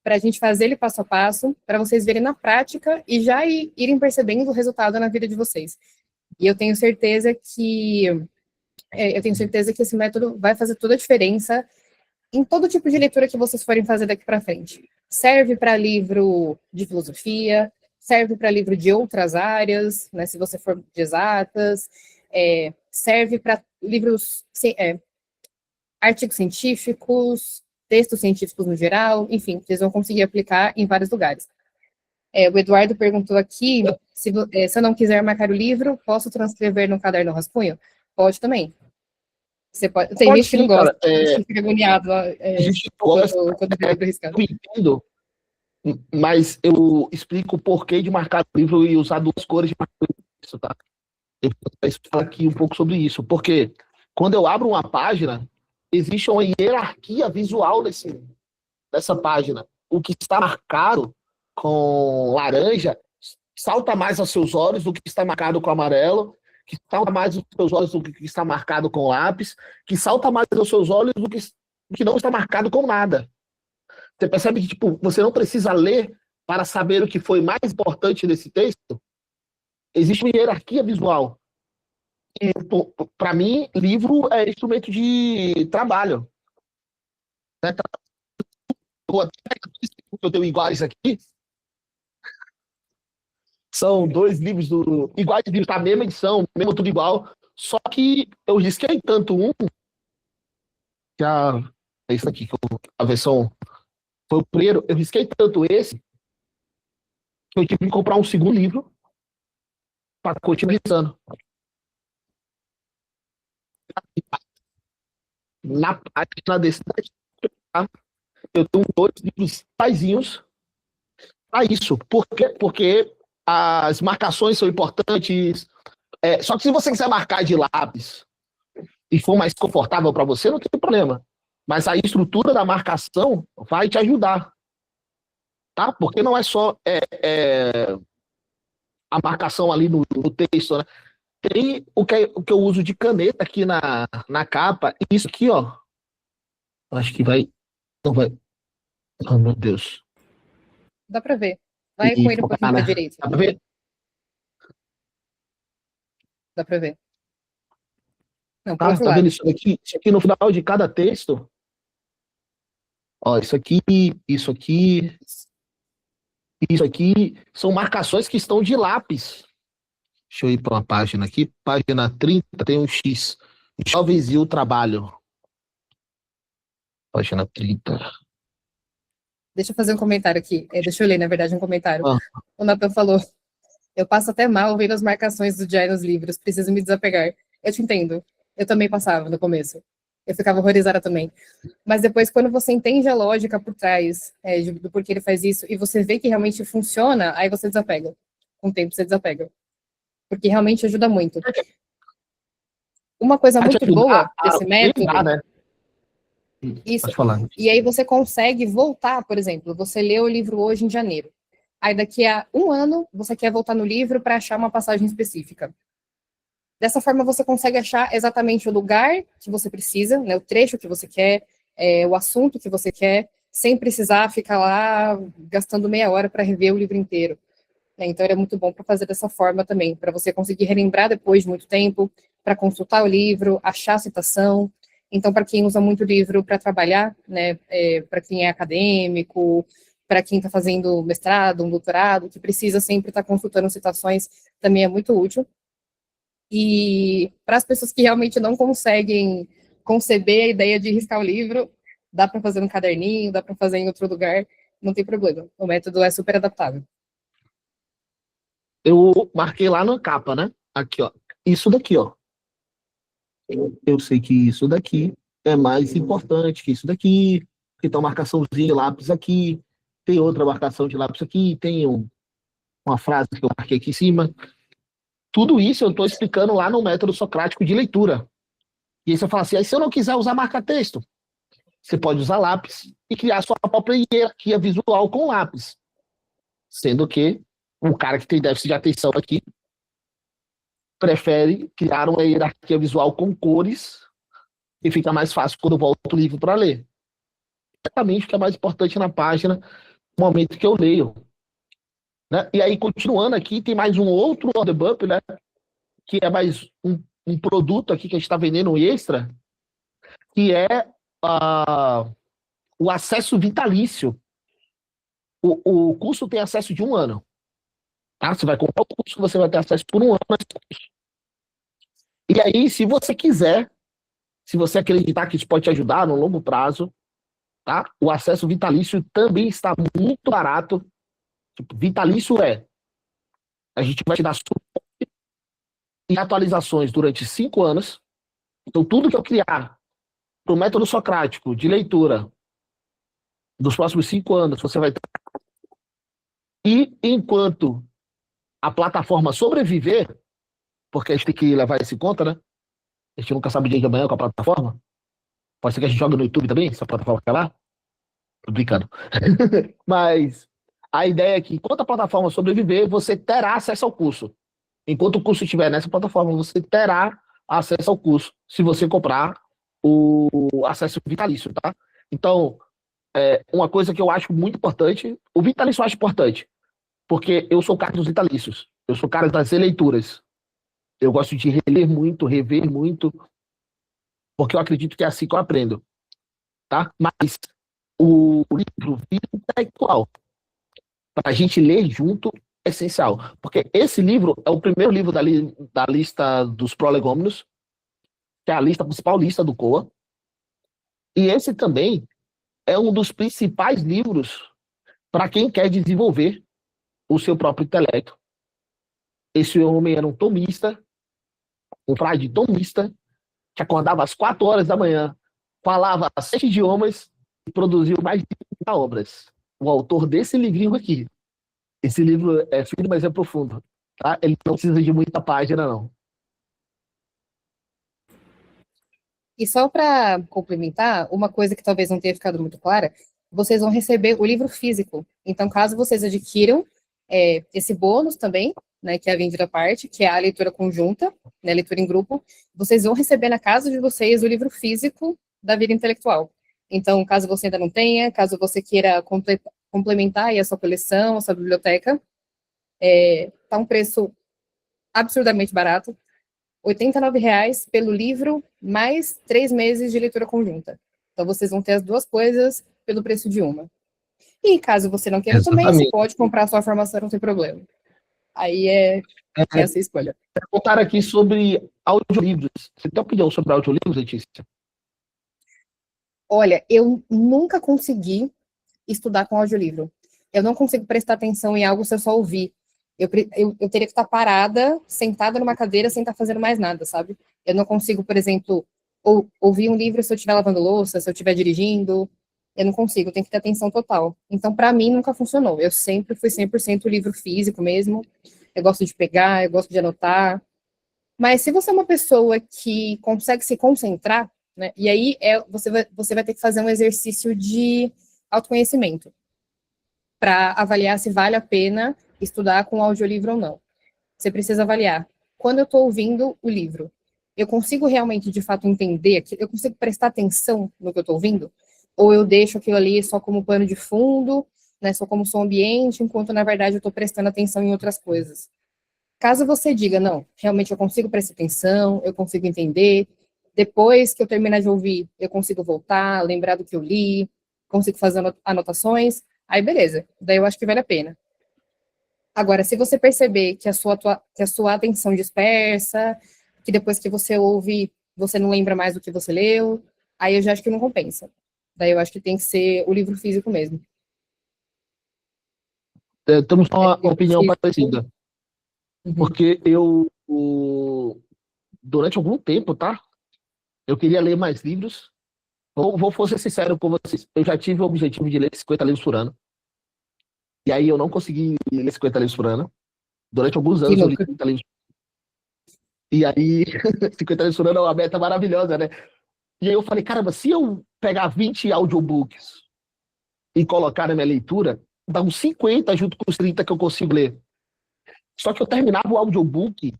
para a gente fazer ele passo a passo, para vocês verem na prática e já irem percebendo o resultado na vida de vocês. E eu tenho certeza que esse método vai fazer toda a diferença em todo tipo de leitura que vocês forem fazer daqui para frente. Serve para livro de filosofia, serve para livro de outras áreas, né, se você for de exatas, serve para livros, artigos científicos, textos científicos no geral, enfim, vocês vão conseguir aplicar em vários lugares. O Eduardo perguntou aqui, se eu não quiser marcar o livro, posso transcrever no caderno rascunho? Pode também. Você pode, tem gente que não gosta, que fica agoniado quando o livro é riscado. Eu entendo, mas eu explico o porquê de marcar o livro e usar 2 cores de marcar isso, tá? Eu vou falar aqui um pouco sobre isso, porque quando eu abro uma página, existe uma hierarquia visual dessa página. O que está marcado com laranja salta mais aos seus olhos do que está marcado com amarelo, que salta mais aos seus olhos do que está marcado com lápis, que salta mais aos seus olhos do que não está marcado com nada. Você percebe que tipo, você não precisa ler para saber o que foi mais importante nesse texto? Existe uma hierarquia visual. Para mim, livro é instrumento de trabalho. Né? Eu tenho iguais aqui. São 2 livros iguais, tá? Mesma edição, mesmo tudo igual. Só que eu risquei tanto um, que é isso aqui, a versão foi o primeiro. Eu risquei tanto esse, que eu tive que comprar um segundo livro para continuar riscando. Na página desse tá? Eu tenho 2 livros paizinhos para isso. Por quê? Porque as marcações são importantes. Só que se você quiser marcar de lápis e for mais confortável para você, não tem problema. Mas a estrutura da marcação vai te ajudar. Tá? Porque não é só a marcação ali no texto, né? Tem o que eu uso de caneta aqui na capa. Isso aqui, ó. Acho que vai. Não vai. Oh, meu Deus. Dá para ver. Vai com ele um pouquinho para a direita. Dá para ver? Dá para ver. Não, para outro tá lado. Vendo isso aqui? Isso aqui no final de cada texto. Ó, isso aqui são marcações que estão de lápis. Deixa eu ir para uma página aqui. Página 30 tem um X. Jovens e o trabalho. Página 30. Deixa eu fazer um comentário aqui. Deixa eu ler, na verdade, um comentário. O Natan falou: eu passo até mal vendo as marcações do Jai nos livros, preciso me desapegar. Eu te entendo. Eu também passava no começo. Eu ficava horrorizada também. Mas depois, quando você entende a lógica por trás do porquê ele faz isso, e você vê que realmente funciona, aí você desapega. Com o tempo, você desapega. Porque realmente ajuda muito. Uma coisa muito boa desse método... né? Isso. E aí você consegue voltar, por exemplo, você lê o livro hoje em janeiro. Aí daqui a 1 ano, você quer voltar no livro para achar uma passagem específica. Dessa forma, você consegue achar exatamente o lugar que você precisa, né, o trecho que você quer, o assunto que você quer, sem precisar ficar lá gastando meia hora para rever o livro inteiro. Então, é muito bom para fazer dessa forma também, para você conseguir relembrar depois de muito tempo, para consultar o livro, achar a citação. Então, para quem usa muito livro para trabalhar, né, para quem é acadêmico, para quem está fazendo mestrado, um doutorado, que precisa sempre estar consultando citações, também é muito útil. E para as pessoas que realmente não conseguem conceber a ideia de riscar o livro, dá para fazer no caderninho, dá para fazer em outro lugar, não tem problema. O método é super adaptável. Eu marquei lá na capa, né? Aqui, ó. Isso daqui, ó. Eu sei que isso daqui é mais importante que isso daqui, que tem uma marcaçãozinha de lápis aqui, tem outra marcação de lápis aqui, tem uma frase que eu marquei aqui em cima. Tudo isso eu estou explicando lá no método socrático de leitura. E aí você fala assim, aí se eu não quiser usar marca-texto, você pode usar lápis e criar sua própria hierarquia visual com lápis. Sendo que um cara que tem déficit de atenção aqui prefere criar uma hierarquia visual com cores e fica mais fácil quando eu volto o livro para ler. Exatamente o que é mais importante na página no momento que eu leio. Né? E aí, continuando aqui, tem mais um outro order bump, né? Que é mais um produto aqui que a gente está vendendo um extra, que é o acesso vitalício. O curso tem acesso de 1 ano. Tá? Você vai comprar o curso, você vai ter acesso por 1 ano. E aí, se você quiser, se você acreditar que isso pode te ajudar no longo prazo, tá? O acesso vitalício também está muito barato. Tipo, vitalício a gente vai te dar suporte e atualizações durante 5 anos. Então, tudo que eu criar para o método socrático de leitura dos próximos 5 anos, você vai ter. E enquanto a plataforma sobreviver, porque a gente tem que levar isso em conta, né? A gente nunca sabe o dia de amanhã com a plataforma. Pode ser que a gente jogue no YouTube também, se a plataforma acabar. Tô brincando. Mas a ideia é que, enquanto a plataforma sobreviver, você terá acesso ao curso. Enquanto o curso estiver nessa plataforma, você terá acesso ao curso, se você comprar o acesso vitalício, tá? Então, uma coisa que eu acho muito importante, o vitalício eu acho importante, porque eu sou o cara dos vitalícios, eu sou o cara das releituras. Eu gosto de reler muito, rever muito, porque eu acredito que é assim que eu aprendo, tá? Mas o livro vida intelectual, para a gente ler junto, é essencial. Porque esse livro é o primeiro livro da lista dos prolegômenos, que é a principal lista do COA. E esse também é um dos principais livros para quem quer desenvolver o seu próprio intelecto. Esse homem era um tomista, um frade tomista, que acordava às 4 horas da manhã, falava 7 idiomas e produziu mais de 30 obras. O autor desse livrinho aqui. Esse livro é fino, mas é profundo. Tá? Ele não precisa de muita página, não. E só para complementar, uma coisa que talvez não tenha ficado muito clara, vocês vão receber o livro físico. Então, caso vocês adquiram esse bônus também, né, que é a vendida à parte, que é a leitura conjunta, né, leitura em grupo, vocês vão receber na casa de vocês o livro físico da vida intelectual. Então, caso você ainda não tenha, caso você queira complementar aí a sua coleção, a sua biblioteca, tá um preço absurdamente barato, R$ 89,00 pelo livro, mais 3 meses de leitura conjunta. Então, vocês vão ter as duas coisas pelo preço de uma. E caso você não queira também, você pode comprar a sua formação, não tem problema. Aí é essa a escolha. Contar aqui sobre audiolivros. Você tem opinião sobre audiolivros, Letícia? Olha, eu nunca consegui estudar com audiolivro. Eu não consigo prestar atenção em algo se eu só ouvir. Eu teria que estar parada, sentada numa cadeira, sem estar fazendo mais nada, sabe? Eu não consigo, por exemplo, ouvir um livro se eu estiver lavando louça, se eu estiver dirigindo. Eu não consigo, tem que ter atenção total. Então, para mim, nunca funcionou. Eu sempre fui 100% livro físico mesmo. Eu gosto de pegar, eu gosto de anotar. Mas se você é uma pessoa que consegue se concentrar, né? E aí você vai ter que fazer um exercício de autoconhecimento para avaliar se vale a pena estudar com audiolivro ou não. Você precisa avaliar. Quando eu estou ouvindo o livro, eu consigo realmente, de fato, entender? Eu consigo prestar atenção no que eu estou ouvindo? Ou eu deixo aquilo ali só como pano de fundo, né, só como som ambiente, enquanto, na verdade, eu estou prestando atenção em outras coisas? Caso você diga, não, realmente eu consigo prestar atenção, eu consigo entender, depois que eu terminar de ouvir, eu consigo voltar, lembrar do que eu li, consigo fazer anotações, aí beleza, daí eu acho que vale a pena. Agora, se você perceber que a sua atenção dispersa, que depois que você ouve, você não lembra mais do que você leu, aí eu já acho que não compensa. Daí eu acho que tem que ser o livro físico mesmo. Temos uma opinião parecida. Uhum. Porque durante algum tempo, tá? Eu queria ler mais livros. Vou ser sincero com vocês. Eu já tive o objetivo de ler 50 livros por ano. E aí eu não consegui ler 50 livros por ano. Durante alguns anos eu li 30 livros. E aí, 50 livros por ano é uma meta maravilhosa, né? E aí eu falei, caramba, se eu pegar 20 audiobooks e colocar na minha leitura, dá uns 50 junto com os 30 que eu consigo ler. Só que eu terminava o audiobook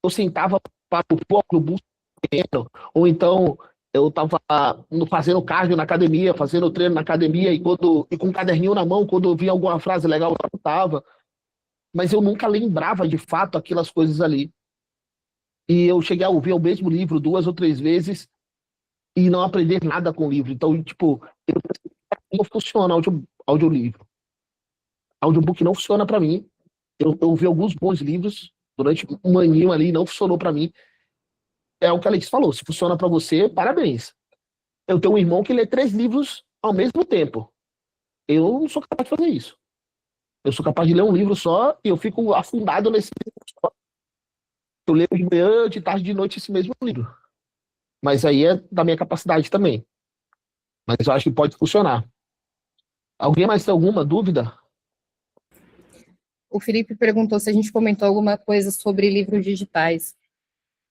eu sentava para o audiobook, ou então eu estava fazendo cardio na academia, fazendo treino na academia, e com um caderninho na mão, quando eu via alguma frase legal, eu anotava, mas eu nunca lembrava de fato aquelas coisas ali. E eu cheguei a ouvir o mesmo livro 2 ou 3 vezes e não aprender nada com o livro. Então, tipo, não funciona audiolivro. Audiobook não funciona para mim. Eu ouvi alguns bons livros durante um aninho ali, não funcionou para mim. É o que a Alex falou, se funciona para você, parabéns. Eu tenho um irmão que lê 3 livros ao mesmo tempo. Eu não sou capaz de fazer isso. Eu sou capaz de ler um livro só e eu fico afundado nesse livro só. Eu leio de manhã, de tarde, de noite esse mesmo livro. Mas aí é da minha capacidade também. Mas eu acho que pode funcionar. Alguém mais tem alguma dúvida? O Felipe perguntou se a gente comentou alguma coisa sobre livros digitais.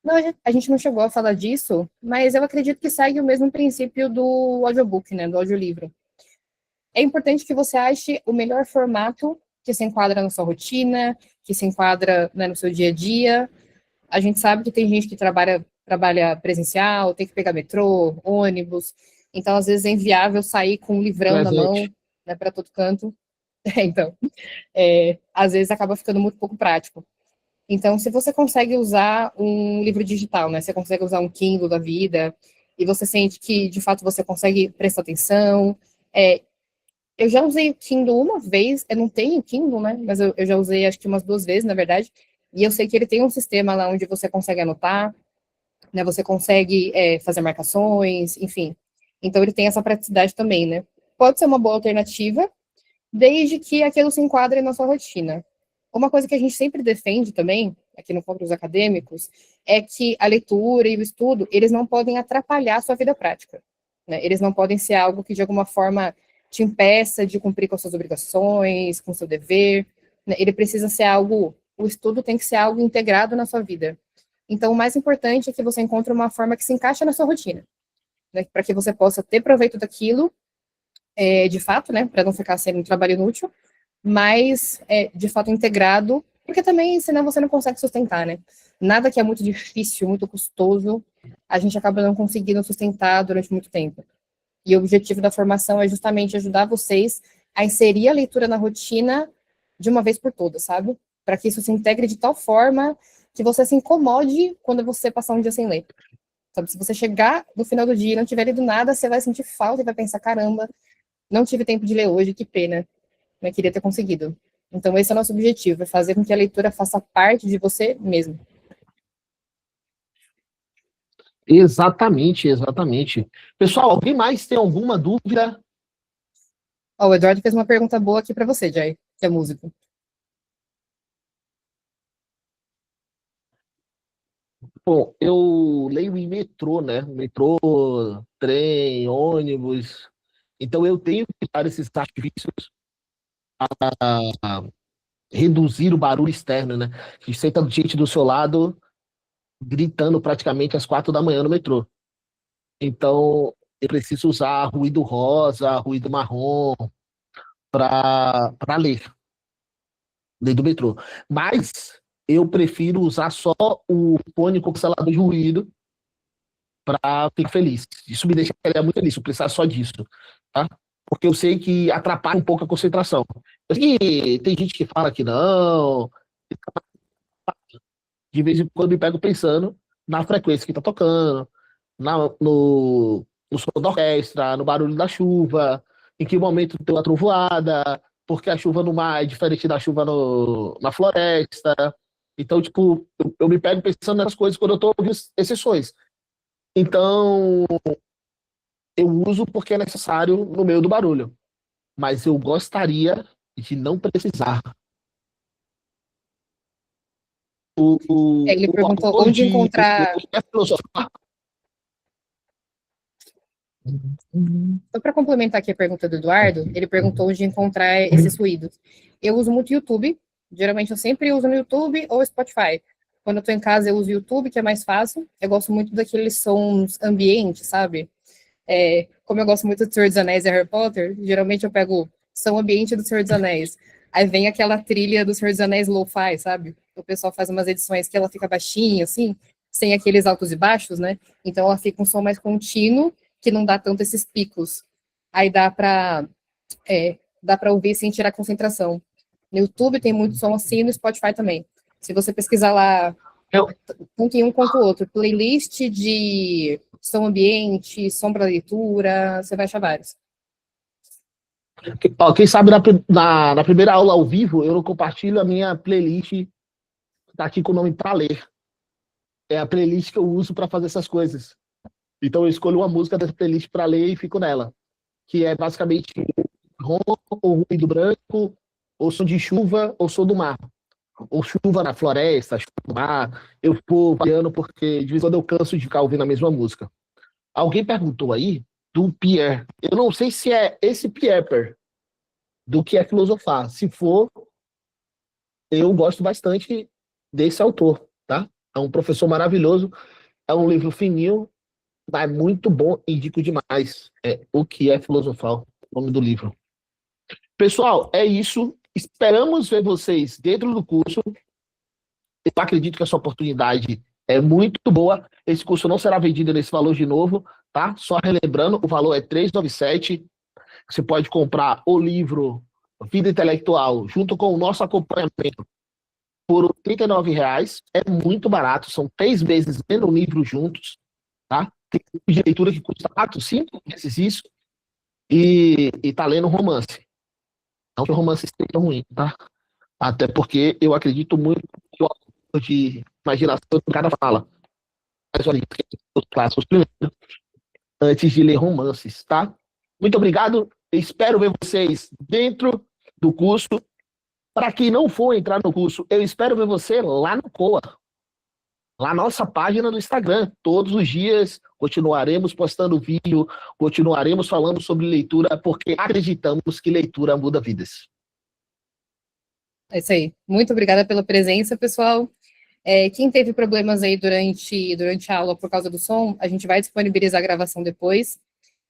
Não, a gente não chegou a falar disso, mas eu acredito que segue o mesmo princípio do audiobook, né, do audiolivro. É importante que você ache o melhor formato que se enquadra na sua rotina, que se enquadra, né, no seu dia a dia. A gente sabe que tem gente que trabalha presencial, tem que pegar metrô, ônibus, então às vezes é inviável sair com um livrão na mão, Presente. né, para todo canto. Então, às vezes acaba ficando muito pouco prático. Então, se você consegue usar um livro digital, né, você consegue usar um Kindle da vida, e você sente que, de fato, você consegue prestar atenção. Eu já usei o Kindle uma vez, eu não tenho Kindle, né, mas eu já usei acho que umas 2 vezes, na verdade, e eu sei que ele tem um sistema lá onde você consegue anotar, né, você consegue fazer marcações, enfim. Então, ele tem essa praticidade também, né. Pode ser uma boa alternativa, desde que aquilo se enquadre na sua rotina. Uma coisa que a gente sempre defende também, aqui no Fórum dos Acadêmicos, é que a leitura e o estudo, eles não podem atrapalhar a sua vida prática, né? Eles não podem ser algo que, de alguma forma, te impeça de cumprir com as suas obrigações, com o seu dever, né? Ele precisa ser algo, o estudo tem que ser algo integrado na sua vida. Então, o mais importante é que você encontre uma forma que se encaixe na sua rotina, né? Para que você possa ter proveito daquilo, de fato, né? Para não ficar sendo um trabalho inútil, mas de fato integrado, porque também senão você não consegue sustentar, né? Nada que é muito difícil, muito custoso, a gente acaba não conseguindo sustentar durante muito tempo. E o objetivo da formação é justamente ajudar vocês a inserir a leitura na rotina de uma vez por todas, sabe? Para que isso se integre de tal forma que você se incomode quando você passar um dia sem ler. Sabe? Se você chegar no final do dia e não tiver lido nada, você vai sentir falta e vai pensar, caramba, não tive tempo de ler hoje, que pena, né? Queria ter conseguido. Então, esse é o nosso objetivo, é fazer com que a leitura faça parte de você mesmo. Exatamente, exatamente. Pessoal, alguém mais tem alguma dúvida? Ó, o Eduardo fez uma pergunta boa aqui para você, Jay, que é músico. Bom, eu leio em metrô, né? Metrô, trem, ônibus. Então eu tenho que usar esses artifícios para reduzir o barulho externo, né? Que senta gente do seu lado gritando praticamente às 4 da manhã no metrô. Então eu preciso usar ruído rosa, ruído marrom para ler do metrô. Mas eu prefiro usar só o fone com cancelador de ruído para ficar feliz. Isso me deixa muito feliz, eu precisar só disso, tá? Porque eu sei que atrapalha um pouco a concentração. Eu sei que tem gente que fala que não, de vez em quando me pego pensando na frequência que tá tocando, no som da orquestra, no barulho da chuva, em que momento tem uma trovoada, porque a chuva no mar é diferente da chuva na floresta. Então, tipo, eu me pego pensando nessas coisas quando eu tô ouvindo esses sons. Então, eu uso porque é necessário no meio do barulho. Mas eu gostaria de não precisar. Ele O perguntou autor onde de encontrar. filosofia. Só para complementar aqui a pergunta do Eduardo, ele perguntou onde encontrar esses ruídos. Eu uso muito YouTube, geralmente eu sempre uso no YouTube ou Spotify. Quando eu estou em casa, eu uso o YouTube, que é mais fácil. Eu gosto muito daqueles sons ambientes, sabe? Como eu gosto muito do Senhor dos Anéis e Harry Potter, geralmente eu pego som ambiente do Senhor dos Anéis. Aí vem aquela trilha do Senhor dos Anéis lo-fi, sabe? o pessoal faz umas edições que ela fica baixinha, assim, sem aqueles altos e baixos, né? Então ela fica um som mais contínuo, que não dá tanto esses picos. Aí dá para ouvir sem tirar concentração. No YouTube tem muito som assim, no Spotify também. Se você pesquisar lá, Eu, tanto em um quanto o outro, playlist de som ambiente, som para leitura, você vai achar vários. ó, quem sabe na primeira aula ao vivo eu não compartilho a minha playlist, tá aqui com o nome Pra Ler. É a playlist que eu uso para fazer essas coisas. Então eu escolho uma música dessa playlist para ler e fico nela, que é basicamente rom, ou ruído branco, ou som de chuva, ou som do mar. Ou chuva na floresta, chuva no mar. Eu vou variando porque de vez em quando eu canso de ficar ouvindo a mesma música. Alguém perguntou aí do Pierre. Eu não sei se é esse Pierre do que é filosofar. Se for, eu gosto bastante desse autor, tá? É um professor maravilhoso, é um livro fininho, mas muito bom, indico demais. É O que é filosofar, o nome do livro. Pessoal, é isso. Esperamos ver vocês dentro do curso. Eu acredito que essa oportunidade é muito boa. Esse curso não será vendido nesse valor de novo, tá? Só relembrando, o valor é 397. Você pode comprar o livro Vida Intelectual junto com o nosso acompanhamento por R$ 39. É muito barato, são 3 meses lendo o livro juntos, tá? Tem livro de leitura que custa 4, 5 vezes isso e tá lendo romance. Não que o romance seja ruim, tá? Até porque eu acredito muito que o autor de imaginação em cada fala. Mas olha, os clássicos primeiro, antes de ler romances, tá? Muito obrigado. Espero ver vocês dentro do curso. Para quem não for entrar no curso, eu espero ver você lá no COA, lá na nossa página no Instagram. Todos os dias continuaremos postando vídeo, continuaremos falando sobre leitura, porque acreditamos que leitura muda vidas. É isso aí. Muito obrigada pela presença, pessoal. Quem teve problemas aí durante a aula por causa do som, a gente vai disponibilizar a gravação depois.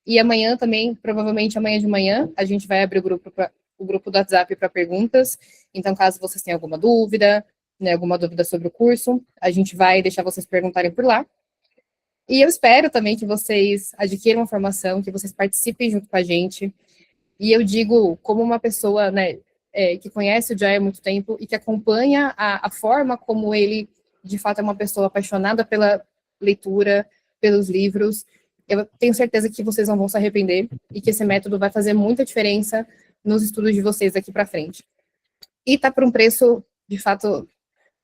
E amanhã também, provavelmente amanhã de manhã, a gente vai abrir o grupo do WhatsApp para perguntas. Então, caso vocês tenham alguma dúvida, né, alguma dúvida sobre o curso, a gente vai deixar vocês perguntarem por lá. E eu espero também que vocês adquiram informação, que vocês participem junto com a gente. E eu digo como uma pessoa, né, que conhece o Jay há muito tempo e que acompanha a forma como ele, de fato, é uma pessoa apaixonada pela leitura, pelos livros. Eu tenho certeza que vocês não vão se arrepender e que esse método vai fazer muita diferença nos estudos de vocês daqui para frente. E tá por um preço, de fato,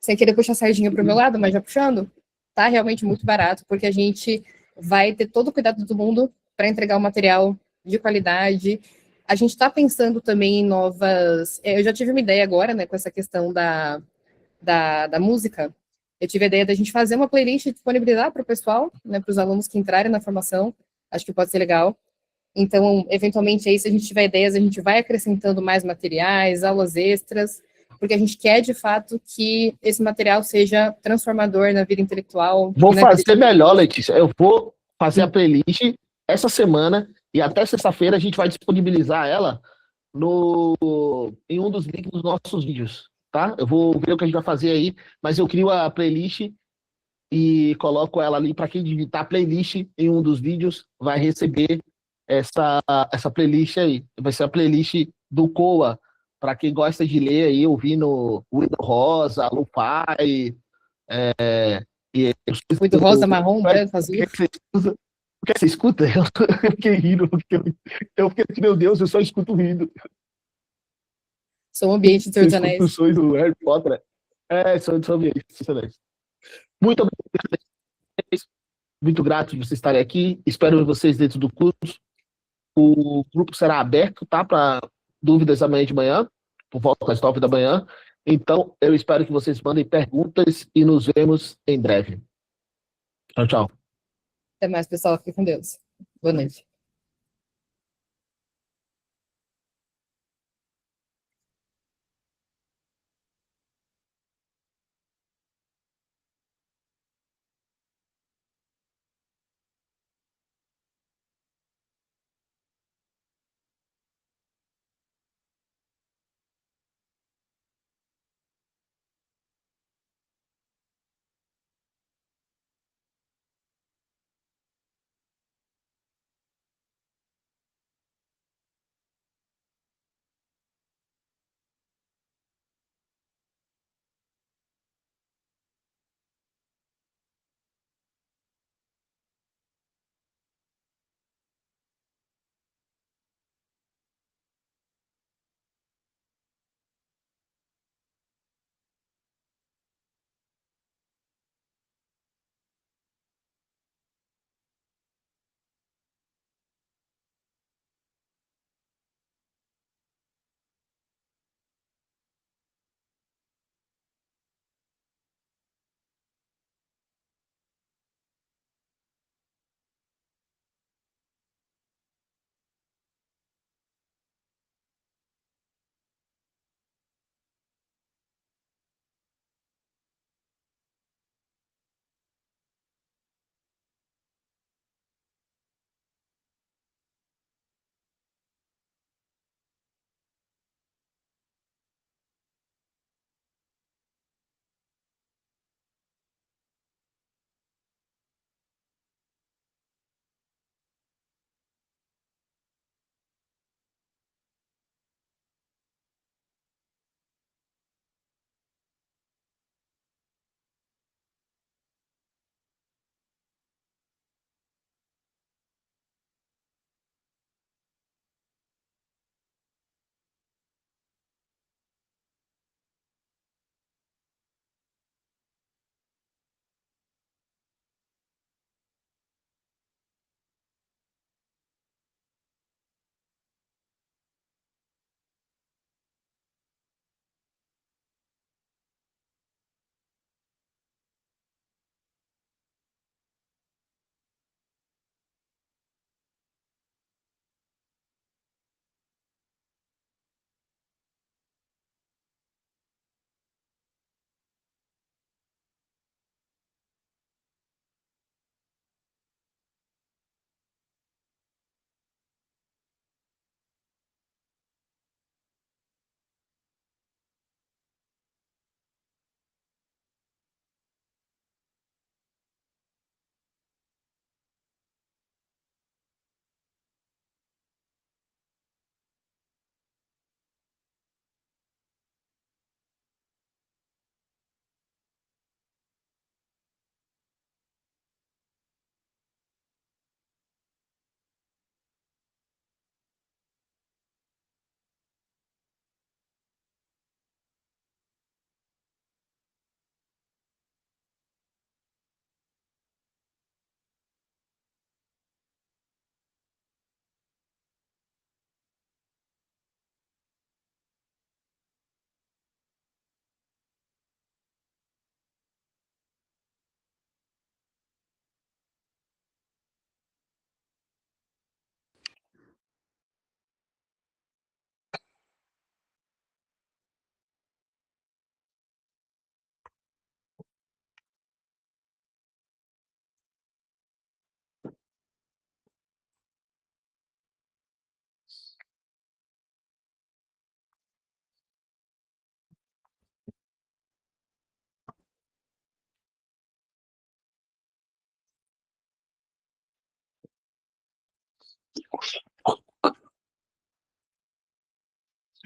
sem querer puxar a sardinha para o meu lado, mas já puxando, tá realmente muito barato, porque a gente vai ter todo o cuidado do mundo para entregar o material de qualidade. A gente está pensando também em novas. Eu já tive uma ideia agora, né, com essa questão da música. Eu tive a ideia da gente fazer uma playlist e disponibilizar para o pessoal, né, para os alunos que entrarem na formação. Acho que pode ser legal. Então, eventualmente, aí, se a gente tiver ideias, a gente vai acrescentando mais materiais, aulas extras, porque a gente quer, de fato, que esse material seja transformador na vida intelectual Vou e na vida fazer de... melhor, Letícia. Eu vou fazer a playlist essa semana e até sexta-feira a gente vai disponibilizar ela no, em um dos links dos nossos vídeos, tá? Eu vou ver o que a gente vai fazer aí, mas eu crio a playlist e coloco ela ali para quem digitar playlist em um dos vídeos vai receber essa, essa playlist aí. Vai ser a playlist do Coa, para quem gosta de ler aí, ouvindo Widow Rosa, Lo-Fi, e eu Ruído rosa, marrom, o branco, azul. que você escuta? O que você escuta? Eu fiquei rindo, porque eu fiquei, meu Deus, eu só escuto rindo. Sou um ambiente de Senhor Eu dos escuto os Anéis. sons do Harry Potter. Sou sobre isso. Muito obrigado, muito grato de vocês estarem aqui. Espero vocês dentro do curso. O grupo será aberto, tá? Para dúvidas amanhã de manhã, por volta das 9 da manhã. Então, eu espero que vocês mandem perguntas e nos vemos em breve. Tchau, tchau. Até mais, pessoal. Fique com Deus. Boa noite.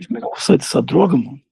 Como é que eu vou sair dessa droga, mano?